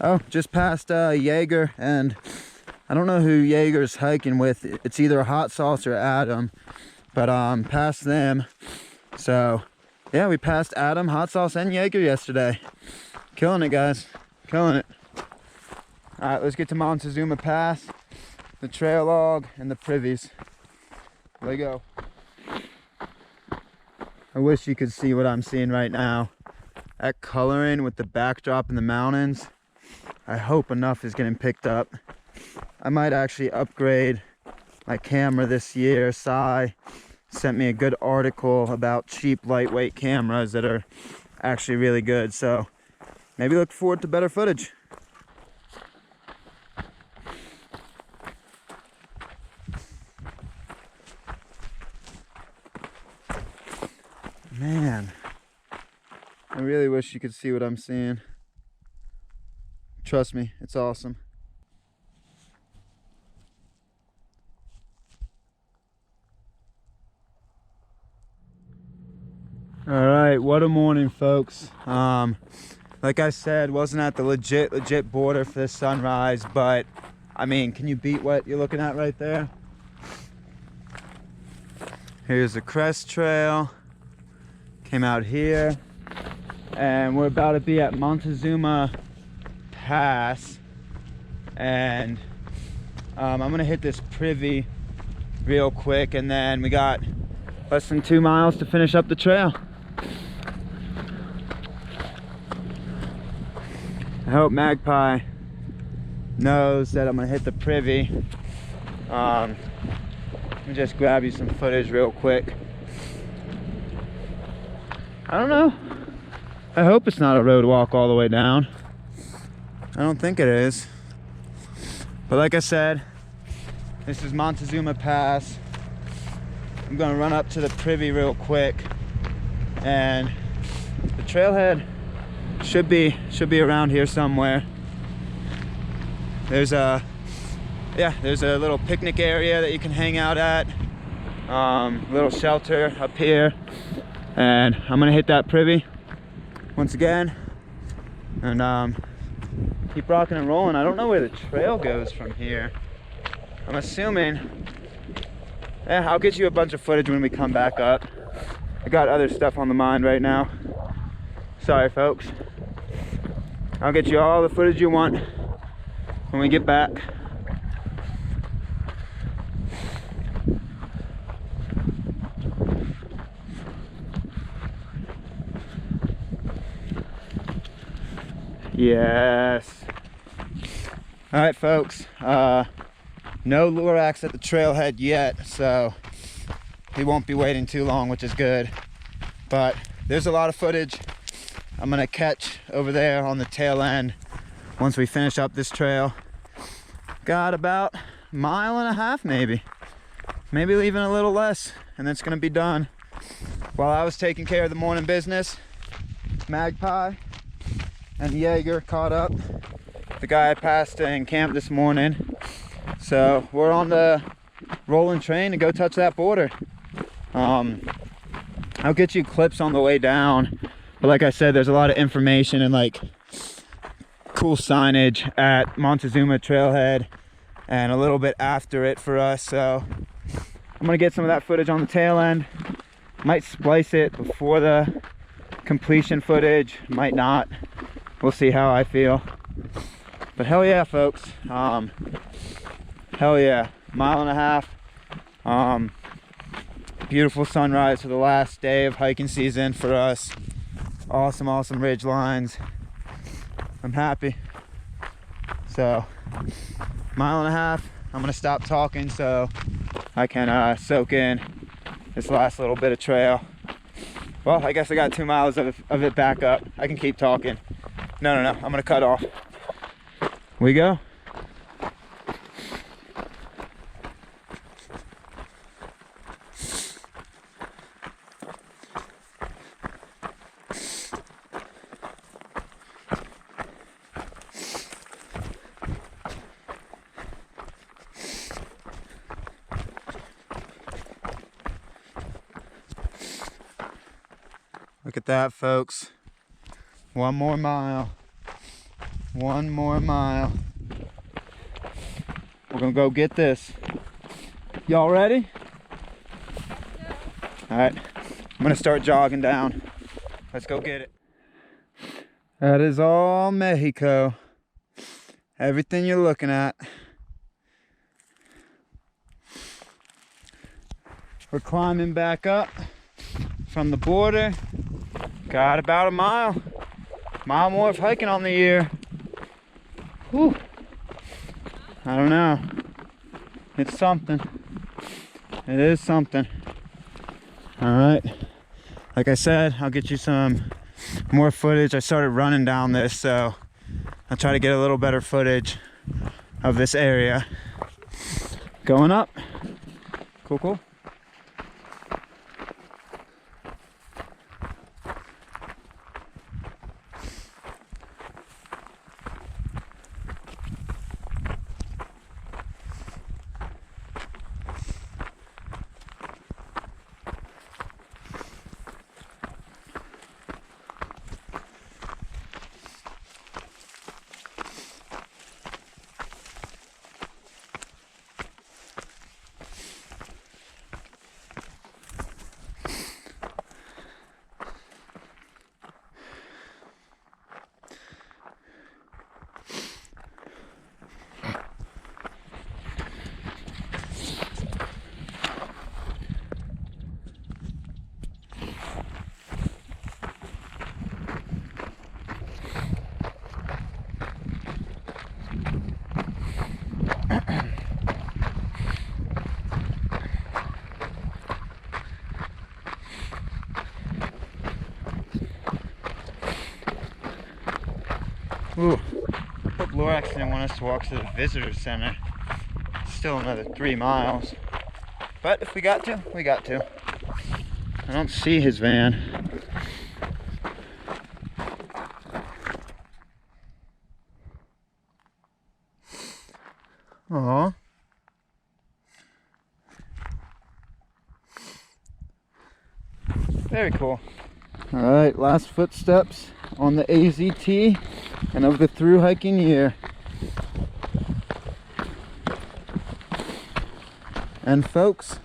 [SPEAKER 1] Oh, just past Jaeger and I don't know who Jaeger's hiking with. It's either Hot Sauce or Adam, but past them. So yeah, we passed Adam, Hot Sauce, and Jaeger yesterday. Killing it, guys. Killing it. All right, let's get to Montezuma Pass, the trail log, and the privies. There you go. I wish you could see what I'm seeing right now. That coloring with the backdrop in the mountains. I hope enough is getting picked up. I might actually upgrade my camera this year. Sai sent me a good article about cheap lightweight cameras that are actually really good. So maybe look forward to better footage. Man, I really wish you could see what I'm seeing. Trust me, it's awesome. All right, what a morning, folks. Like I said, wasn't at the legit border for this sunrise, but I mean, can you beat what you're looking at right there? Here's the Crest Trail. Came out here, and we're about to be at Montezuma Pass, and I'm gonna hit this privy real quick, and then we got less than 2 miles to finish up the trail. I hope Magpie knows that I'm gonna hit the privy. Let me just grab you some footage real quick. I don't know. I hope it's not a road walk all the way down. I don't think it is. But like I said, this is Montezuma Pass. I'm gonna run up to the privy real quick, and the trailhead should be around here somewhere. There's a little picnic area that you can hang out at. Little shelter up here. And I'm gonna hit that privy once again, and keep rocking and rolling. I don't know where the trail goes from here. I'm assuming, yeah, I'll get you a bunch of footage when we come back up. I got other stuff on the mind right now. Sorry, folks. I'll get you all the footage you want when we get back. Yes. All right, folks. No Lorax at the trailhead yet, so he won't be waiting too long, which is good. But there's a lot of footage I'm gonna catch over there on the tail end once we finish up this trail. Got about 1.5 miles, maybe even a little less, and it's gonna be done. While I was taking care of the morning business, Magpie and Jaeger caught up. The guy I passed in camp this morning. So we're on the rolling train to go touch that border. I'll get you clips on the way down, but like I said, there's a lot of information and like cool signage at Montezuma Trailhead and a little bit after it for us. So I'm gonna get some of that footage on the tail end. Might splice it before the completion footage, might not. We'll see how I feel. But hell yeah, folks. Hell yeah. 1.5 miles. Beautiful sunrise for the last day of hiking season for us. Awesome ridge lines. I'm happy. So 1.5 miles. I'm gonna stop talking so I can soak in this last little bit of trail. Well, I guess I got 2 miles of it back up. I can keep talking. No, I'm gonna cut off. We go. Look at that, folks. 1 more mile. 1 more mile. We're gonna go get this. Y'all ready? All right, I'm gonna start jogging down. Let's go get it. That is all Mexico. Everything you're looking at. We're climbing back up from the border. Got about a mile more of hiking on the year. Whew. I don't know. It's something. It is something. All right. Like I said, I'll get you some more footage. I started running down this, so I'll try to get a little better footage of this area. Going up. Cool, cool. Ooh, I hope Lorax didn't want us to walk to the visitor center. Still another 3 miles. But if we got to, we got to. I don't see his van. Aww. Very cool. Alright, last footsteps on the AZT and of the through hiking year. And folks,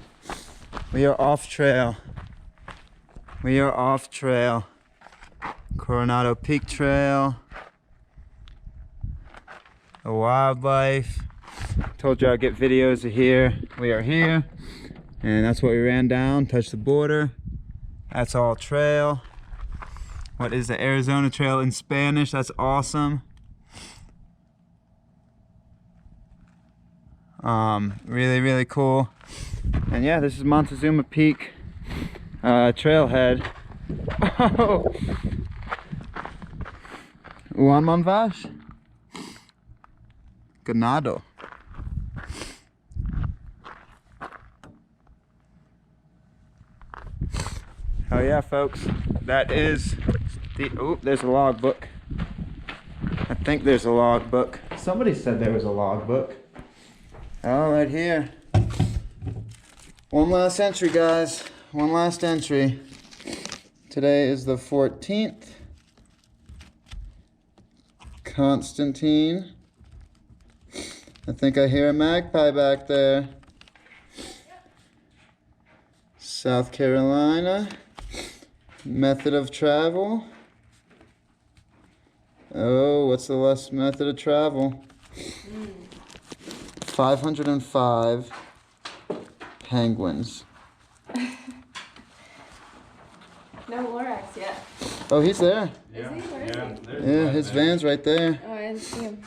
[SPEAKER 1] we are off trail. We are off trail. Coronado Peak Trail. The wildlife. Told you I'd get videos of here. We are here. And that's what we ran down, touched the border. That's all trail. What is the Arizona Trail in Spanish? That's awesome. Really, really cool. And yeah, this is Montezuma Peak trailhead. Oh. Juan Monvaz? Ganado. Oh yeah, folks, that is the, oh, there's a logbook. I think there's a logbook. Somebody said there was a logbook. Oh, right here. One last entry, guys. One last entry. Today is the 14th. Constantine. I think I hear a magpie back there. South Carolina. Method of travel. Oh, what's the last method of travel? 505 penguins.
[SPEAKER 2] No Lorax yet.
[SPEAKER 1] Oh, he's there.
[SPEAKER 2] Yeah. Is he? Where is he?
[SPEAKER 1] Yeah, his van's right there.
[SPEAKER 2] Oh, I didn't see him.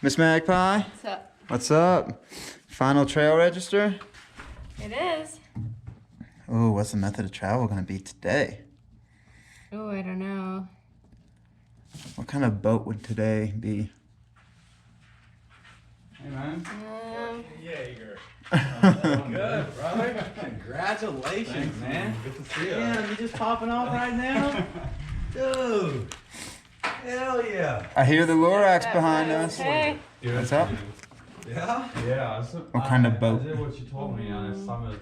[SPEAKER 1] Miss Magpie?
[SPEAKER 2] What's up?
[SPEAKER 1] What's up? Final trail register?
[SPEAKER 2] It is.
[SPEAKER 1] Oh, what's the method of travel gonna be today?
[SPEAKER 2] Oh, I don't know.
[SPEAKER 1] What kind of boat would today be?
[SPEAKER 3] Hey man.
[SPEAKER 4] Jaeger.
[SPEAKER 3] Good, brother. Congratulations, man.
[SPEAKER 4] Good to see you.
[SPEAKER 3] Damn, you just popping off right now? Dude. Hell yeah.
[SPEAKER 1] I hear the Lorax behind us.
[SPEAKER 2] Hey.
[SPEAKER 1] What's up?
[SPEAKER 3] Yeah?
[SPEAKER 4] Yeah.
[SPEAKER 1] What kind of boat?
[SPEAKER 4] I did what you told me on a summit.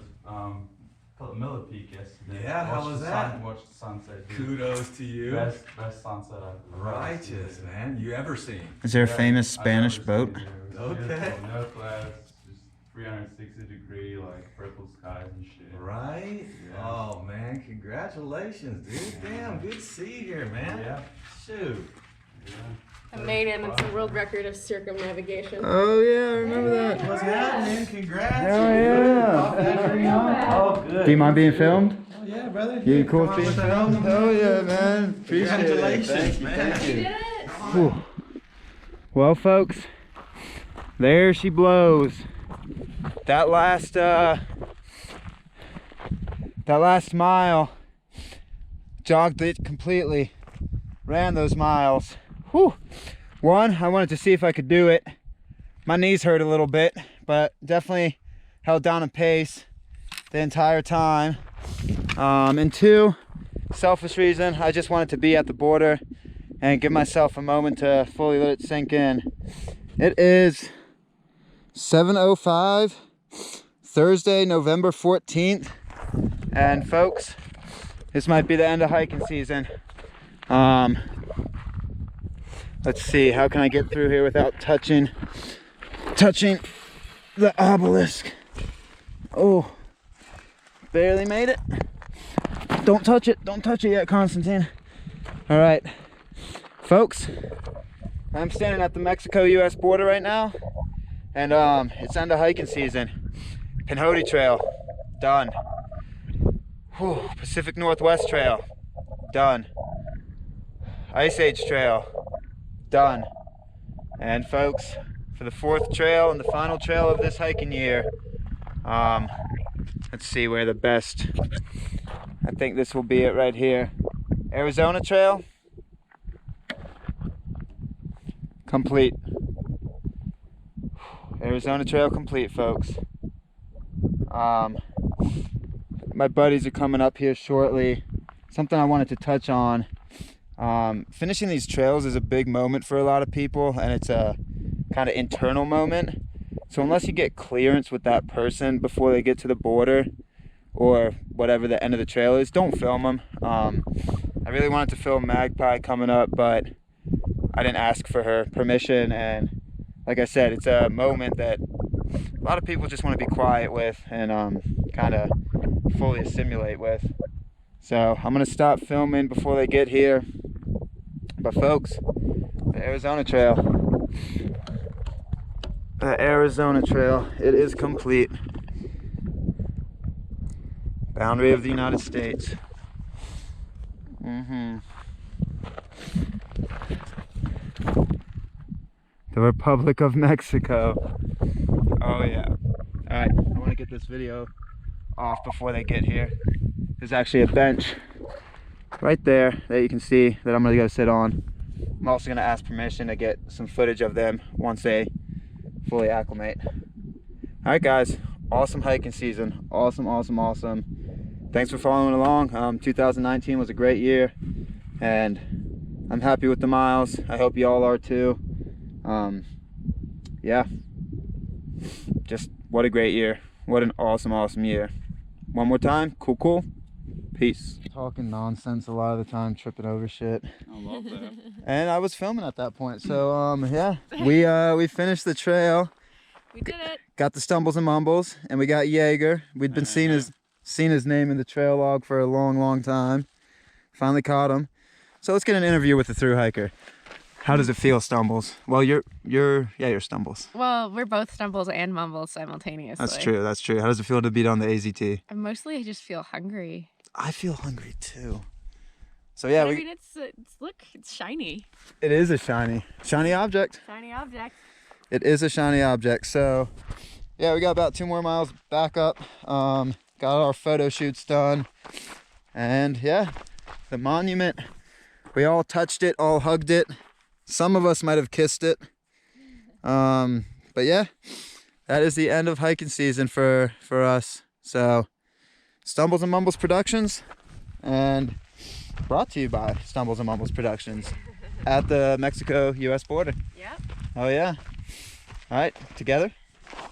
[SPEAKER 5] called Miller Peak yesterday.
[SPEAKER 3] Yeah, how was that?
[SPEAKER 5] Watched the sunset. Dude.
[SPEAKER 3] Kudos to you.
[SPEAKER 5] Best sunset I've ever
[SPEAKER 3] Righteous,
[SPEAKER 5] seen.
[SPEAKER 3] man. You ever seen?
[SPEAKER 1] Is there a famous
[SPEAKER 5] I've
[SPEAKER 1] Spanish
[SPEAKER 5] never
[SPEAKER 1] boat?
[SPEAKER 5] seen it. It was
[SPEAKER 3] Okay.
[SPEAKER 5] beautiful. No clouds, just 360-degree like purple skies and shit.
[SPEAKER 3] Right?
[SPEAKER 5] Yeah.
[SPEAKER 3] Oh, man. Congratulations, dude. Damn, good to see you here, man.
[SPEAKER 5] Yeah.
[SPEAKER 3] Shoot.
[SPEAKER 5] Yeah.
[SPEAKER 2] I made it. It's a world record of circumnavigation.
[SPEAKER 1] Oh yeah, I remember that.
[SPEAKER 3] What's happening? Congrats.
[SPEAKER 1] Hell yeah.
[SPEAKER 3] Oh, good.
[SPEAKER 1] Do you mind being filmed?
[SPEAKER 3] Oh, yeah, brother.
[SPEAKER 1] You
[SPEAKER 3] Yeah,
[SPEAKER 1] cool
[SPEAKER 3] come
[SPEAKER 1] with
[SPEAKER 3] on
[SPEAKER 1] being
[SPEAKER 3] with
[SPEAKER 1] filmed?
[SPEAKER 3] that.
[SPEAKER 1] Hell yeah, man. Appreciate it.
[SPEAKER 3] Congratulations,
[SPEAKER 1] Thank you,
[SPEAKER 3] man.
[SPEAKER 1] thank
[SPEAKER 2] You
[SPEAKER 1] you.
[SPEAKER 2] did it?
[SPEAKER 1] Whew. Well, folks, there she blows. That last mile, jogged it completely, ran those miles. Whew. One, I wanted to see if I could do it. My knees hurt a little bit, but definitely held down a pace the entire time. And two, selfish reason, I just wanted to be at the border and give myself a moment to fully let it sink in. It is 7:05, Thursday, November 14th. And folks, this might be the end of hiking season. Let's see, how can I get through here without touching the obelisk? Oh, barely made it. Don't touch it yet, Constantine. All right, folks, I'm standing at the Mexico-US border right now, and it's end of hiking season. Pinhoti Trail, done. Whew, Pacific Northwest Trail, done. Ice Age Trail, done. And folks, for the fourth trail and the final trail of this hiking year, let's see where the best, I think this will be it right here. Arizona Trail, complete. Arizona Trail complete, folks. My buddies are coming up here shortly. Something I wanted to touch on. Finishing these trails is a big moment for a lot of people, and it's a kind of internal moment. So unless you get clearance with that person before they get to the border or whatever the end of the trail is, don't film them. I really wanted to film Magpie coming up, but I didn't ask for her permission, and like I said, it's a moment that a lot of people just want to be quiet with and kind of fully assimilate with. So I'm gonna stop filming before they get here. But folks, the Arizona Trail, it is complete. Boundary of the United States. The Republic of Mexico. Oh yeah. All right, I want to get this video off before they get here. There's actually a bench right there that you can see that I'm gonna go sit on. I'm also gonna ask permission to get some footage of them once they fully acclimate. All right, guys, awesome hiking season. Awesome. Thanks for following along. 2019 was a great year, and I'm happy with the miles. I hope you all are too. Yeah, just what a great year. What an awesome year. One more time, cool. Peace. Talking nonsense a lot of the time, tripping over shit.
[SPEAKER 5] I love that.
[SPEAKER 1] And I was filming at that point, so yeah, we finished the trail.
[SPEAKER 2] We did it.
[SPEAKER 1] Got the stumbles and mumbles, and we got Jaeger. We'd been seeing his name in the trail log for a long time. Finally caught him. So let's get an interview with the thru hiker. How does it feel, Stumbles? Well, you're Stumbles.
[SPEAKER 2] Well, we're both stumbles and mumbles simultaneously.
[SPEAKER 1] That's true. How does it feel to beat on the AZT?
[SPEAKER 2] I just feel hungry.
[SPEAKER 1] I feel hungry too. So yeah,
[SPEAKER 2] I mean, it's shiny.
[SPEAKER 1] It is a shiny object.
[SPEAKER 2] Shiny object.
[SPEAKER 1] It is a shiny object. So yeah, we got about 2 more miles back up. Got our photo shoots done, and yeah, the monument. We all touched it, all hugged it. Some of us might have kissed it. But yeah, that is the end of hiking season for us. So Stumbles and Mumbles Productions, and brought to you by Stumbles and Mumbles Productions at the Mexico-US border.
[SPEAKER 2] Yep.
[SPEAKER 1] Oh yeah. All right, together.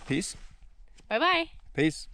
[SPEAKER 1] Peace.
[SPEAKER 2] Bye-bye.
[SPEAKER 1] Peace.